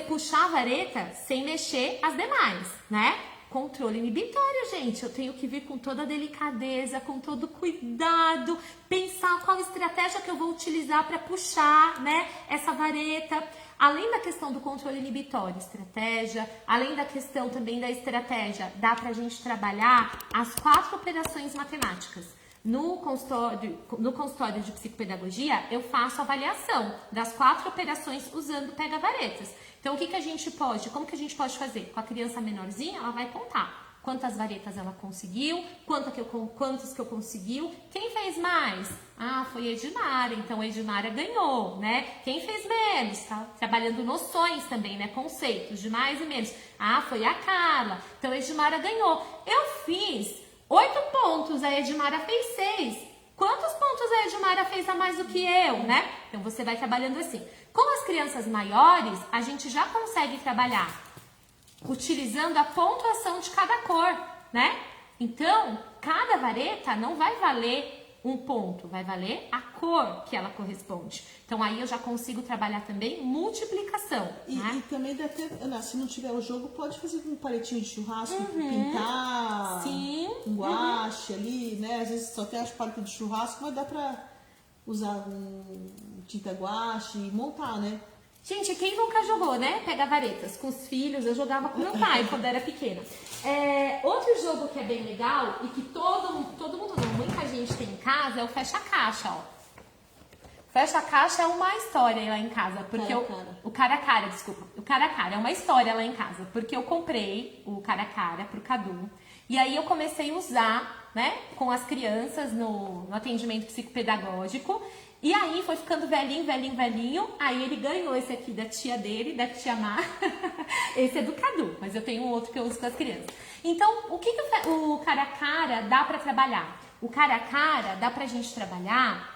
puxar a vareta sem mexer as demais, né? Controle inibitório, gente. Eu tenho que vir com toda a delicadeza, com todo cuidado, pensar qual estratégia que eu vou utilizar para puxar, né, essa vareta. Além da questão do controle inibitório, estratégia, além da questão também da estratégia, dá pra gente trabalhar as 4 operações matemáticas. No consultório de psicopedagogia, eu faço avaliação das 4 operações usando pega-varetas. Então, como que a gente pode fazer? Com a criança menorzinha, ela vai contar quantas varetas ela conseguiu, quantos que eu conseguiu, quem fez mais? Ah, foi a Edmara, então a Edmara ganhou, né? Quem fez menos? Tá trabalhando noções também, né? Conceitos de mais e menos. Ah, foi a Carla, então a Edmara ganhou. Eu fiz 8 pontos, a Edmara fez 6. Quantos pontos a Edmara fez a mais do que eu, né? Então, você vai trabalhando assim. Com as crianças maiores, a gente já consegue trabalhar utilizando a pontuação de cada cor, né? Então, cada vareta não vai valer um ponto, vai valer a cor que ela corresponde. Então, aí eu já consigo trabalhar também multiplicação. E também deve ter, se não tiver o jogo, pode fazer com um palitinho de churrasco, pintar, um guache ali, né? Às vezes só tem as palitas de churrasco, mas dá pra usar tinta guache e montar, né? Gente, quem nunca jogou, né? Pega varetas com os filhos. Eu jogava com meu pai quando era pequena. Outro jogo que é bem legal e que todo mundo não, muita gente tem em casa é o fecha-caixa, ó. Fecha-caixa é uma história lá em casa, porque o cara-cara, desculpa. O cara-cara é uma história lá em casa, porque eu comprei o cara-cara pro Cadu. E aí eu comecei a usar, né, com as crianças no atendimento psicopedagógico. E aí foi ficando velhinho, velhinho, velhinho. Aí ele ganhou esse aqui da tia dele, da tia Mar. Esse é do Cadu, mas eu tenho um outro que eu uso com as crianças. Então, o que o cara a cara dá para trabalhar? O cara a cara dá pra gente trabalhar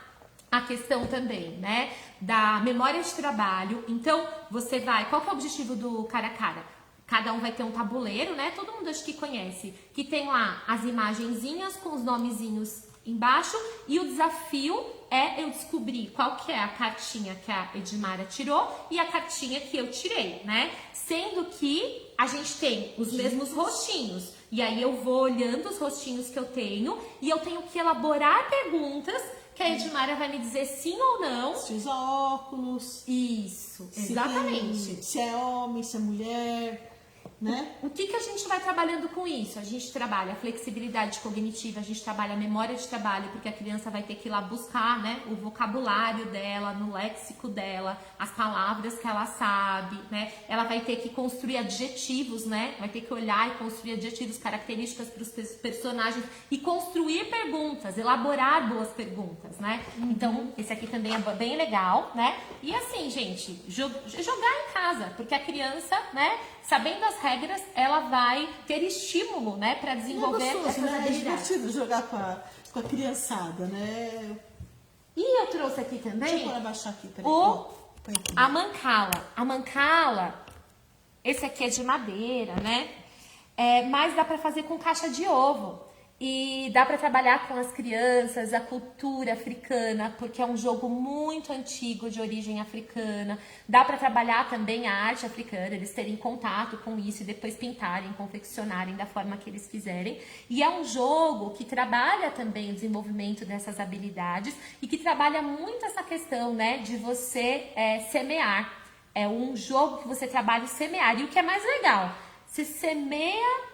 a questão também, né, da memória de trabalho. Então, você vai... Qual que é o objetivo do cara a cara? Cada um vai ter um tabuleiro, né? Todo mundo acho que conhece. Que tem lá as imagenzinhas com os nomezinhos embaixo. E o desafio é eu descobrir qual que é a cartinha que a Edmara tirou e a cartinha que eu tirei, né? Sendo que a gente tem os mesmos rostinhos. E aí eu vou olhando os rostinhos que eu tenho e eu tenho que elaborar perguntas que a Edmara vai me dizer sim ou não. Se usa óculos. Isso, exatamente. Se é homem, se é mulher... Né? O que a gente vai trabalhando com isso? A gente trabalha a flexibilidade cognitiva, a gente trabalha a memória de trabalho, porque a criança vai ter que ir lá buscar, né, o vocabulário dela, no léxico dela, as palavras que ela sabe, né? Ela vai ter que construir adjetivos, né? Vai ter que olhar e construir adjetivos, características para os personagens e construir perguntas, elaborar boas perguntas, né? Então, esse aqui também é bem legal, né? E assim, gente, jogar em casa, porque a criança, né, sabendo as regras, ela vai ter estímulo, né, para desenvolver essas habilidades. É divertido jogar com a criançada, né? E eu trouxe aqui também Deixa eu abaixar aqui, a mancala. A mancala, esse aqui é de madeira, né? mas dá para fazer com caixa de ovo. E dá para trabalhar com as crianças a cultura africana, porque é um jogo muito antigo de origem africana. Dá para trabalhar também a arte africana, eles terem contato com isso e depois pintarem, confeccionarem da forma que eles quiserem. E é um jogo que trabalha também o desenvolvimento dessas habilidades e que trabalha muito essa questão, né, de você semear. É um jogo que você trabalha o semear. E o que é mais legal, você semeia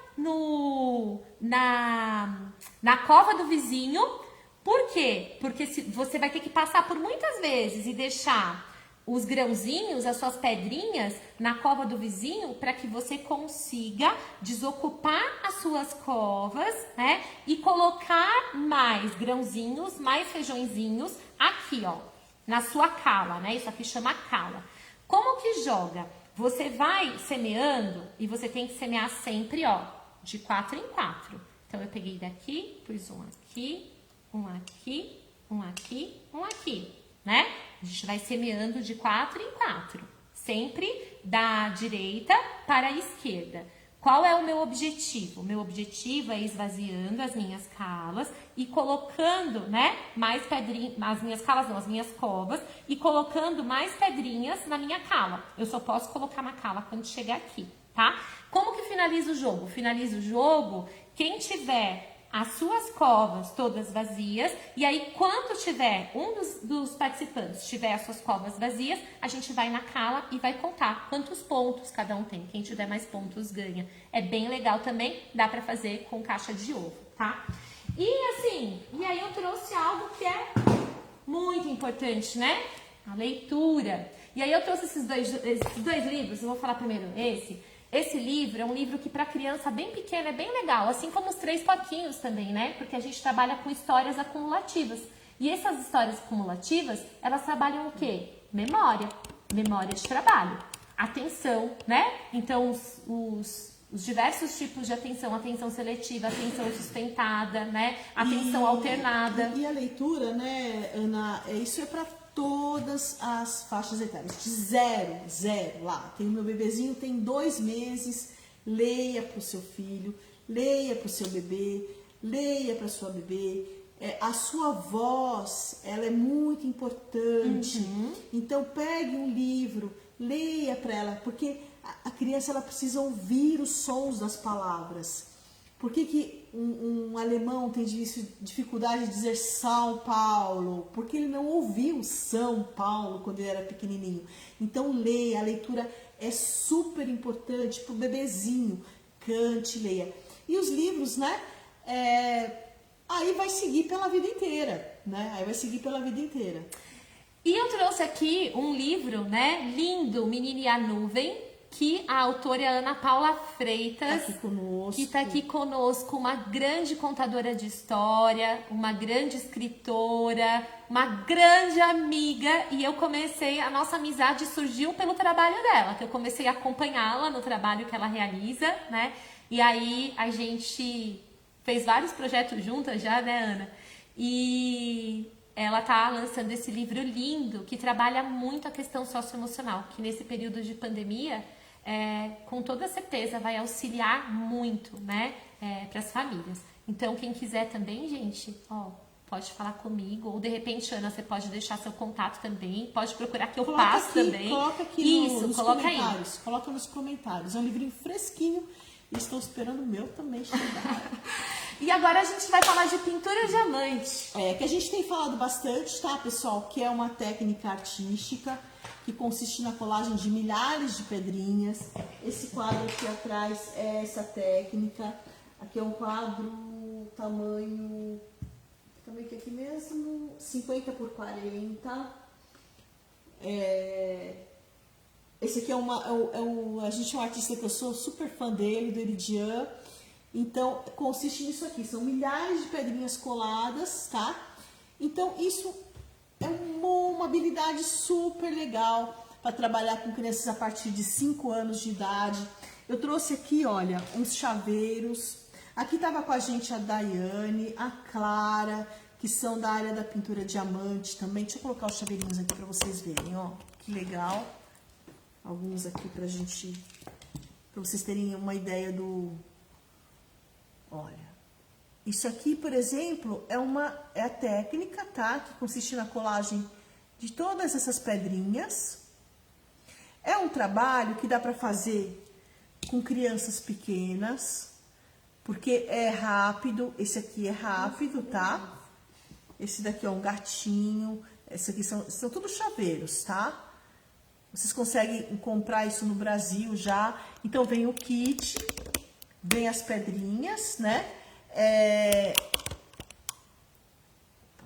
na cova do vizinho. Por quê? Porque você vai ter que passar por muitas vezes e deixar os grãozinhos, as suas pedrinhas na cova do vizinho para que você consiga desocupar as suas covas, né? E colocar mais grãozinhos, mais feijõezinhos aqui, ó, na sua cala, né? Isso aqui chama cala. Como que joga? Você vai semeando e você tem que semear sempre, ó, de 4 em 4. Então, eu peguei daqui, pus um aqui, um aqui, um aqui, um aqui, né? A gente vai semeando de 4 em 4, sempre da direita para a esquerda. Qual é o meu objetivo? O meu objetivo é esvaziando as minhas calas e colocando, né, mais pedrinhas, as minhas calas não, as minhas covas, e colocando mais pedrinhas na minha cala. Eu só posso colocar na cala quando chegar aqui, tá? Como que finaliza o jogo? Finaliza o jogo quem tiver as suas covas todas vazias, e aí quando tiver um dos participantes tiver as suas covas vazias, a gente vai na cala e vai contar quantos pontos cada um tem. Quem tiver mais pontos ganha. É bem legal também, dá pra fazer com caixa de ovo, tá? E assim, e aí eu trouxe algo que é muito importante, né? A leitura. E aí eu trouxe esses dois livros, eu vou falar primeiro esse. Esse livro é um livro que para criança bem pequena é bem legal, assim como os Três Porquinhos também, né? Porque a gente trabalha com histórias acumulativas. E essas histórias acumulativas, elas trabalham o quê? Memória, memória de trabalho, atenção, né? Então, os diversos tipos de atenção, atenção seletiva, atenção sustentada, né? Atenção alternada. E a leitura, né, Ana, isso é para todas as faixas etárias, de 0 lá. Tem o meu bebezinho, tem 2 meses, leia para o seu filho, leia para o seu bebê, leia para sua bebê. A sua voz, ela é muito importante. Então pegue um livro, leia para ela, porque a criança ela precisa ouvir os sons das palavras. Por que um alemão tem dificuldade de dizer São Paulo? Porque ele não ouviu São Paulo quando ele era pequenininho. Então leia, a leitura é super importante para o bebezinho. Cante, leia. E os livros, né? Aí vai seguir pela vida inteira, né? Aí vai seguir pela vida inteira. E eu trouxe aqui um livro, né? Lindo, Menina e a Nuvem, que a autora é Ana Paula Freitas, que está aqui conosco, uma grande contadora de história, uma grande escritora, uma grande amiga, e eu comecei, a nossa amizade surgiu pelo trabalho dela, que eu comecei a acompanhá-la no trabalho que ela realiza, né? E aí a gente fez vários projetos juntas já, né, Ana? E ela tá lançando esse livro lindo, que trabalha muito a questão socioemocional, que nesse período de pandemia, com toda certeza vai auxiliar muito, né, para as famílias. Então, quem quiser também, gente, ó, pode falar comigo, ou de repente, Ana, você pode deixar seu contato também, pode procurar que eu passo também. Coloca aqui nos comentários. Aí. Coloca nos comentários. É um livrinho fresquinho e estou esperando o meu também chegar. E agora a gente vai falar de pintura diamante. Que a gente tem falado bastante, tá, pessoal? Que é uma técnica artística que consiste na colagem de milhares de pedrinhas. Esse quadro aqui atrás é essa técnica. Aqui é um quadro tamanho que aqui mesmo, 50 por 40. Esse aqui a gente é um artista que eu sou super fã dele, do Eridian. Então, consiste nisso aqui, são milhares de pedrinhas coladas, tá? Então, isso é uma habilidade super legal para trabalhar com crianças a partir de 5 anos de idade. Eu trouxe aqui, olha, uns chaveiros. Aqui estava com a gente a Daiane, a Clara, que são da área da pintura diamante também. Deixa eu colocar os chaveirinhos aqui para vocês verem, ó, que legal. Alguns aqui para vocês terem uma ideia do Olha, isso aqui, por exemplo, é a técnica, tá? Que consiste na colagem de todas essas pedrinhas. É um trabalho que dá para fazer com crianças pequenas, porque é rápido. Esse aqui é rápido, tá? Esse daqui é um gatinho. Esse aqui são tudo chaveiros, tá? Vocês conseguem comprar isso no Brasil já. Então vem o kit, vem as pedrinhas, né?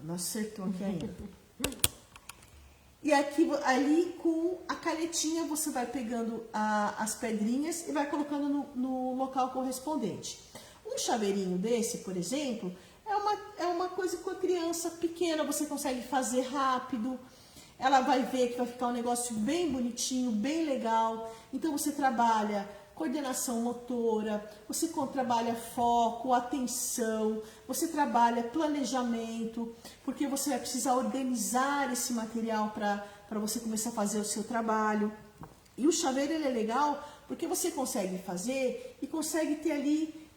Não acertou aqui ainda. E aqui, ali com a canetinha, você vai pegando as pedrinhas e vai colocando no local correspondente. Um chaveirinho desse, por exemplo, é uma coisa com a criança pequena, você consegue fazer rápido. Ela vai ver que vai ficar um negócio bem bonitinho, bem legal. Então você trabalha coordenação motora, você trabalha foco, atenção, você trabalha planejamento, porque você vai precisar organizar esse material para você começar a fazer o seu trabalho. E o chaveiro ele é legal porque você consegue fazer e consegue ter ali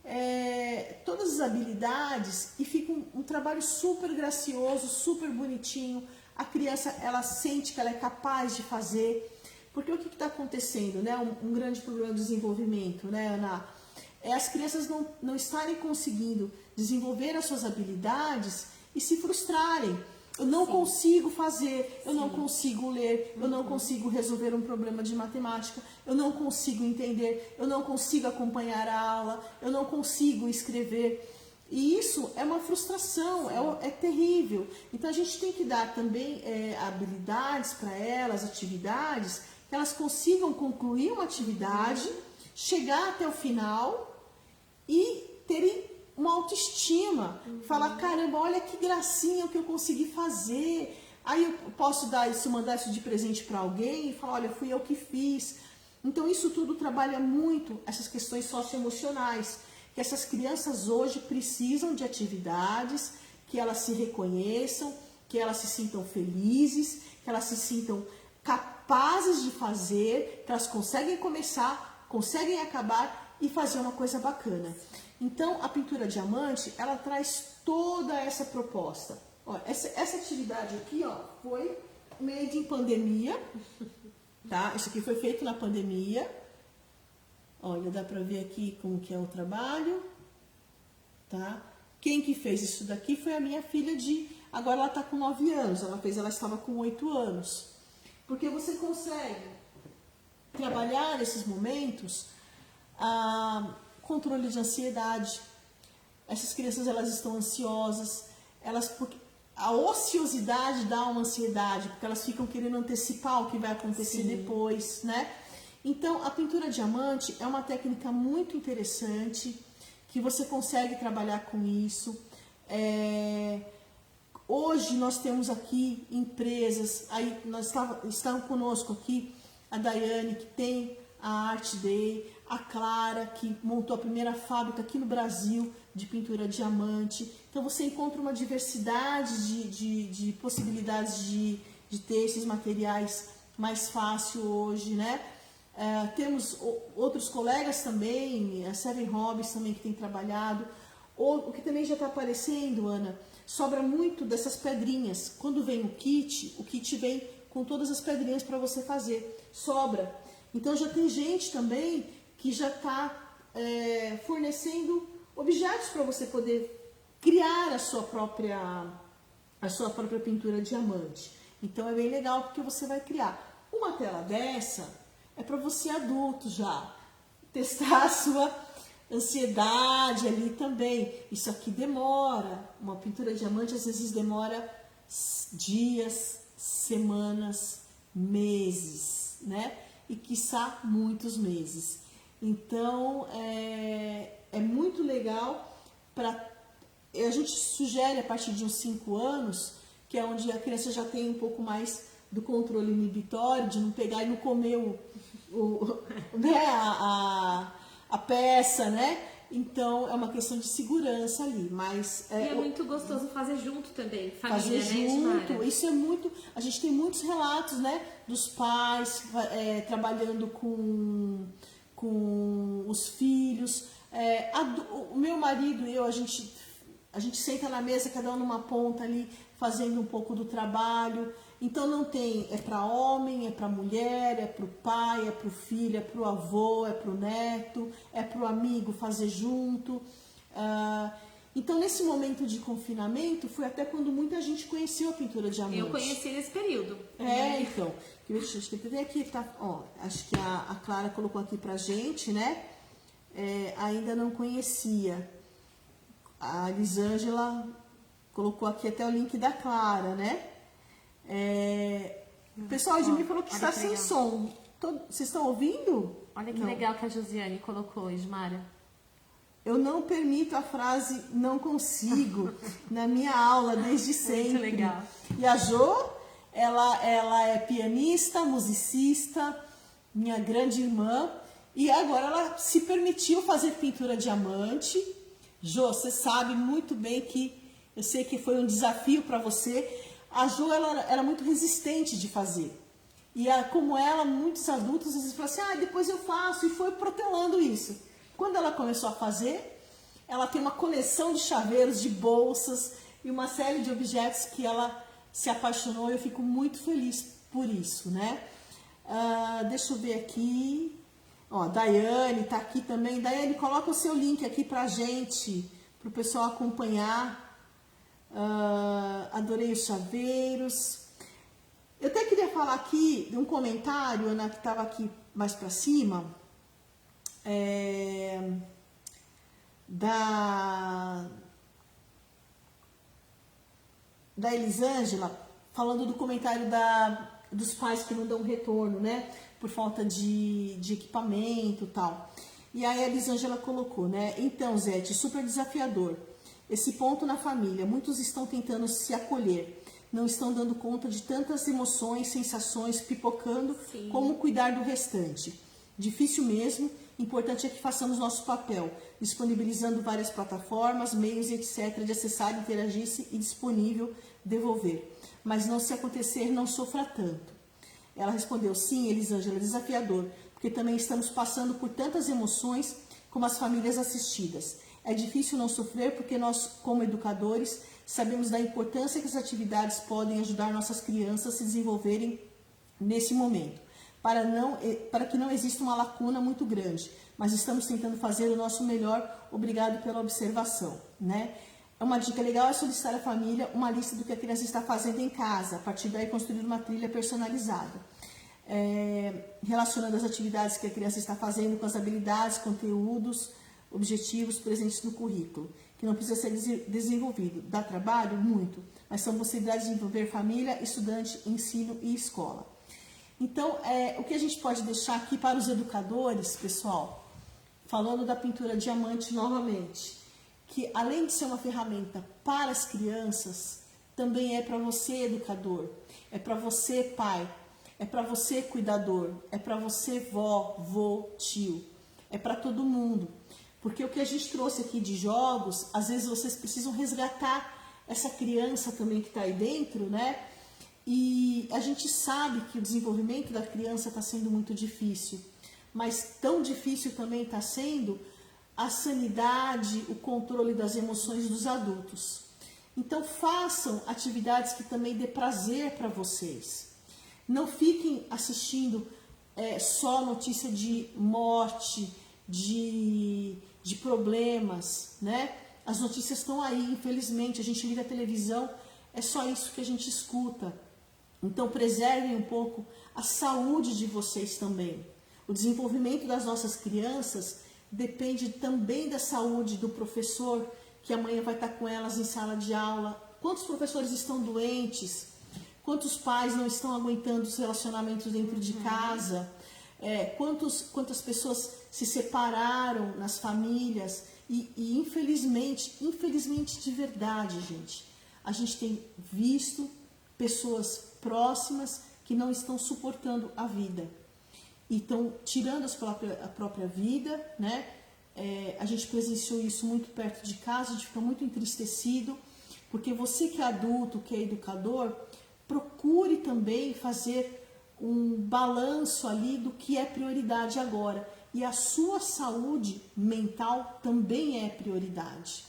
todas as habilidades e fica um trabalho super gracioso, super bonitinho. A criança, ela sente que ela é capaz de fazer. Porque o que está acontecendo, né? Um grande problema do desenvolvimento, né, Ana? É as crianças não estarem conseguindo desenvolver as suas habilidades e se frustrarem. Eu não consigo fazer, eu não consigo ler, eu não consigo resolver um problema de matemática, eu não consigo entender, eu não consigo acompanhar a aula, eu não consigo escrever. E isso é uma frustração, é terrível. Então a gente tem que dar também habilidades para elas, atividades, que elas consigam concluir uma atividade, chegar até o final e terem uma autoestima. Falar, caramba, olha que gracinha o que eu consegui fazer. Aí eu posso mandar isso de presente para alguém e falar, olha, fui eu que fiz. Então isso tudo trabalha muito essas questões socioemocionais, que essas crianças hoje precisam de atividades, que elas se reconheçam, que elas se sintam felizes, que elas se sintam capazes de fazer, que elas conseguem começar, conseguem acabar e fazer uma coisa bacana. Então, a pintura diamante, ela traz toda essa proposta. Ó, essa atividade aqui, ó, foi made em pandemia, tá? Isso aqui foi feito na pandemia. Olha, dá pra ver aqui como que é o trabalho, tá? Quem que fez isso daqui foi a minha filha agora ela tá com 9 anos, ela estava com 8 anos. Porque você consegue trabalhar nesses momentos controle de ansiedade. Essas crianças, elas estão ansiosas, porque a ociosidade dá uma ansiedade, porque elas ficam querendo antecipar o que vai acontecer depois, né? Então, a pintura diamante é uma técnica muito interessante, que você consegue trabalhar com isso. Hoje nós temos aqui empresas, aí estão conosco aqui a Daiane, que tem a Art Day, a Clara, que montou a primeira fábrica aqui no Brasil de pintura diamante. Então você encontra uma diversidade de possibilidades de ter esses materiais mais fácil hoje, né? Temos outros colegas também, a Seven Hobbies também que tem trabalhado. O que também já está aparecendo, Ana, sobra muito dessas pedrinhas. Quando vem o kit vem com todas as pedrinhas para você fazer. Sobra. Então já tem gente também que já está fornecendo objetos para você poder criar a sua própria pintura diamante. Então é bem legal porque você vai criar. Uma tela dessa é para você adulto já testar a sua ansiedade ali também. Isso aqui demora. Uma pintura diamante às vezes demora dias, semanas, meses, né? E quiçá muitos meses. Então é muito legal. A gente sugere a partir de uns 5 anos, que é onde a criança já tem um pouco mais do controle inibitório, de não pegar e não comer né, a peça, né? Então é uma questão de segurança ali, mas e é muito gostoso fazer junto também, família, fazer junto. Né, isso é muito. A gente tem muitos relatos, né, dos pais trabalhando com os filhos. O meu marido e eu, a gente senta na mesa, cada um numa ponta ali, fazendo um pouco do trabalho. Então não tem, é para homem, é para mulher, é para o pai, é para o filho, é para o avô, é para o neto, é para o amigo fazer junto. Então nesse momento de confinamento foi até quando muita gente conheceu a pintura diamante. Eu conheci nesse período. Então, acho que tem aqui, tá, ó, acho que a Clara colocou aqui pra gente, né? Ainda não conhecia. A Elisângela colocou aqui até o link da Clara, né? O pessoal de mim falou que está sem som. Vocês estão ouvindo? Olha que legal que a Josiane colocou, Ismara. Eu não permito a frase não consigo na minha aula desde sempre. Muito legal. E a Jo, ela é pianista, musicista, minha grande irmã, e agora ela se permitiu fazer pintura diamante. Jo, você sabe muito bem que eu sei que foi um desafio para você. A Jo, ela era muito resistente de fazer. E como ela, muitos adultos às vezes falam assim, depois eu faço, e foi protelando isso. Quando ela começou a fazer, ela tem uma coleção de chaveiros, de bolsas e uma série de objetos que ela se apaixonou, e eu fico muito feliz por isso, né? Deixa eu ver aqui. Ó, Daiane tá aqui também. Daiane, coloca o seu link aqui pra gente, pro pessoal acompanhar. Adorei os chaveiros. Eu até queria falar aqui de um comentário, Ana, que estava aqui mais para cima, da Elisângela, falando do comentário dos pais que não dão retorno, né? Por falta de equipamento e tal. E aí a Elisângela colocou, né? Então, Zete, super desafiador. Esse ponto na família, muitos estão tentando se acolher, não estão dando conta de tantas emoções, sensações pipocando. Sim. Como cuidar do restante. Difícil mesmo, importante é que façamos nosso papel, disponibilizando várias plataformas, meios, etc, de acessar, interagir-se e disponível devolver. Mas não se acontecer, não sofra tanto. Ela respondeu, sim, Elisângela, desafiador, porque também estamos passando por tantas emoções como as famílias assistidas. É difícil não sofrer porque nós, como educadores, sabemos da importância que as atividades podem ajudar nossas crianças a se desenvolverem nesse momento, para que não exista uma lacuna muito grande, mas estamos tentando fazer o nosso melhor. Obrigado pela observação, né? Uma dica legal é solicitar à família uma lista do que a criança está fazendo em casa, a partir daí construir uma trilha personalizada, relacionando as atividades que a criança está fazendo com as habilidades, conteúdos, objetivos presentes no currículo, que não precisa ser desenvolvido. Dá trabalho? Muito, mas são possibilidades de envolver família, estudante, ensino e escola. Então, o que a gente pode deixar aqui para os educadores, pessoal, falando da pintura diamante novamente, que além de ser uma ferramenta para as crianças, também é para você, educador, é para você, pai, é para você, cuidador, é para você, vó, vô, tio, é para todo mundo. Porque o que a gente trouxe aqui de jogos, às vezes vocês precisam resgatar essa criança também que está aí dentro, né? E a gente sabe que o desenvolvimento da criança está sendo muito difícil, mas tão difícil também está sendo a sanidade, o controle das emoções dos adultos. Então façam atividades que também dê prazer para vocês. Não fiquem assistindo só notícia de morte, de problemas, né? As notícias estão aí, infelizmente, a gente liga a televisão, é só isso que a gente escuta. Então preservem um pouco a saúde de vocês também. O desenvolvimento das nossas crianças depende também da saúde do professor, que amanhã vai estar com elas em sala de aula. Quantos professores estão doentes? Quantos pais não estão aguentando os relacionamentos dentro de casa? Quantas pessoas se separaram nas famílias? E infelizmente de verdade, gente, a gente tem visto pessoas próximas que não estão suportando a vida. E estão tirando a própria vida, né? A gente presenciou isso muito perto de casa, a gente fica muito entristecido, porque você que é adulto, que é educador, procure também fazer um balanço ali do que é prioridade agora. e a sua saúde mental também é prioridade.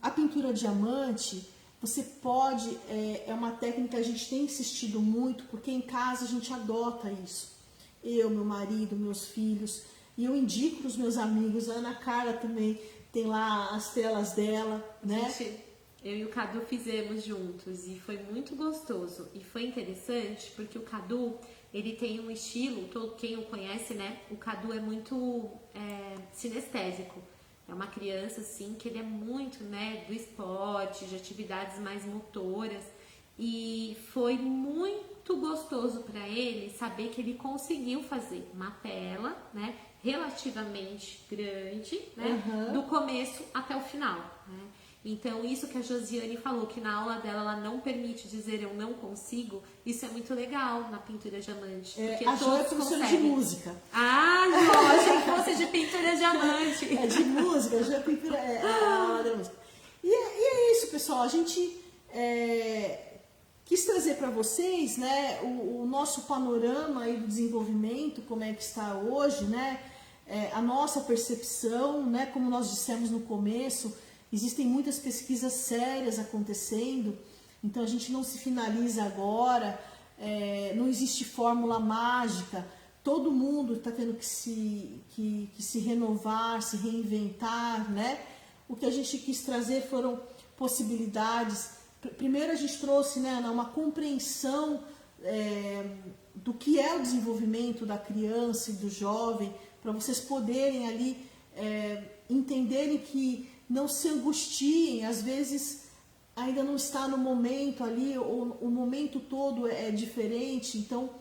A pintura diamante, você pode, é uma técnica que a gente tem insistido muito, porque em casa a gente adota isso. Eu, meu marido, meus filhos, e eu indico os meus amigos, a Ana Carla também tem lá as telas dela, né? Gente, eu e o Cadu fizemos juntos e foi muito gostoso. E foi interessante porque o Cadu, ele tem um estilo, quem o conhece, né? O Cadu é muito sinestésico. É uma criança, assim, que ele é muito, né, do esporte, de atividades mais motoras. E foi muito gostoso para ele saber que ele conseguiu fazer uma tela, né, relativamente grande, né, do começo até o final, né? Então, isso que a Josiane falou, que na aula dela ela não permite dizer eu não consigo, isso é muito legal na pintura diamante. Porque A Jo é professora de música. Ah, Jo, achei que fosse de pintura diamante. É de música, a Jo é pintura, a aula da música. E é isso, pessoal, a gente quis trazer para vocês, né, o nosso panorama aí do desenvolvimento, como é que está hoje, né, a nossa percepção, né, como nós dissemos no começo. Existem muitas pesquisas sérias acontecendo, então a gente não se finaliza agora, não existe fórmula mágica, todo mundo está tendo que se renovar, se reinventar, né? O que a gente quis trazer foram possibilidades. Primeiro a gente trouxe, né, uma compreensão do que é o desenvolvimento da criança e do jovem, para vocês poderem ali entenderem que não se angustiem, às vezes ainda não está no momento ali, ou o momento todo é diferente, então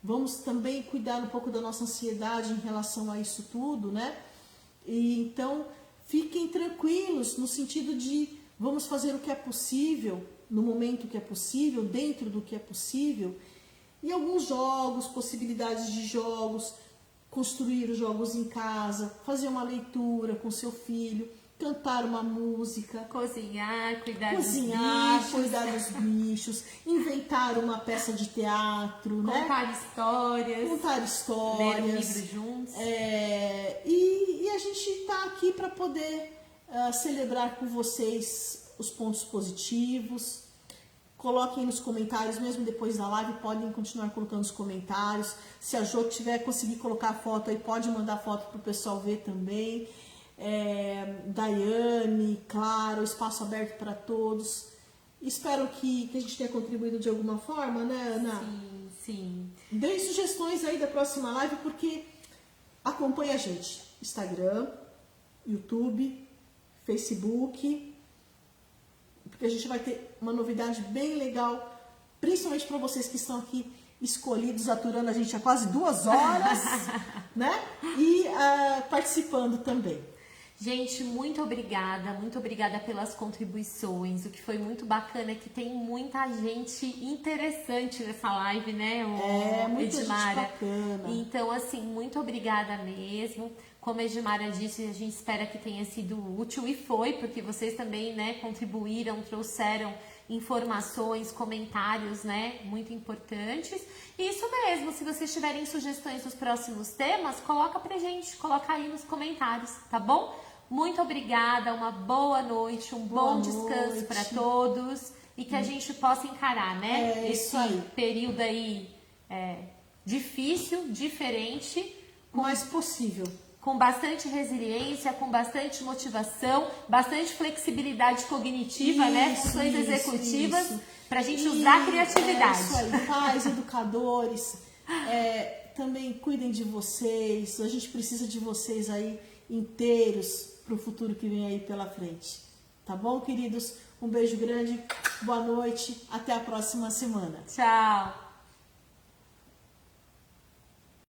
vamos também cuidar um pouco da nossa ansiedade em relação a isso tudo, né? E então fiquem tranquilos no sentido de vamos fazer o que é possível, no momento que é possível, dentro do que é possível, e alguns jogos, possibilidades de jogos, construir os jogos em casa, fazer uma leitura com seu filho, cantar uma música, cozinhar, cuidar dos bichos, inventar uma peça de teatro, contar histórias, ler um livro juntos. E a gente está aqui para poder celebrar com vocês os pontos positivos. Coloquem nos comentários, mesmo depois da live, podem continuar colocando os comentários. Se a Jo tiver conseguir colocar a foto aí, pode mandar foto para o pessoal ver também. Daiane, claro, espaço aberto para todos. Espero que a gente tenha contribuído de alguma forma, né, Ana? Sim, sim. Deem sugestões aí da próxima live, porque acompanha a gente. Instagram, YouTube, Facebook, porque a gente vai ter uma novidade bem legal, principalmente para vocês que estão aqui escolhidos, aturando a gente há quase 2 horas, né? E participando também. Gente, muito obrigada pelas contribuições. O que foi muito bacana é que tem muita gente interessante nessa live, né, muita Edmara? Gente bacana. Então, assim, muito obrigada mesmo. Como a Edmara disse, a gente espera que tenha sido útil, e foi, porque vocês também, né, contribuíram, trouxeram informações, comentários, né, muito importantes. E isso mesmo, se vocês tiverem sugestões dos próximos temas, coloca pra gente, coloca aí nos comentários, tá bom? Muito obrigada, uma boa noite, um bom descanso para todos, e que a gente possa encarar, né, esse período aí difícil, diferente, mais possível. Com bastante resiliência, com bastante motivação, bastante flexibilidade cognitiva, né? Funções executivas, para a gente usar a criatividade. Isso aí, pais, educadores, também cuidem de vocês. A gente precisa de vocês aí inteiros para o futuro que vem aí pela frente. Tá bom, queridos? Um beijo grande, boa noite, até a próxima semana. Tchau!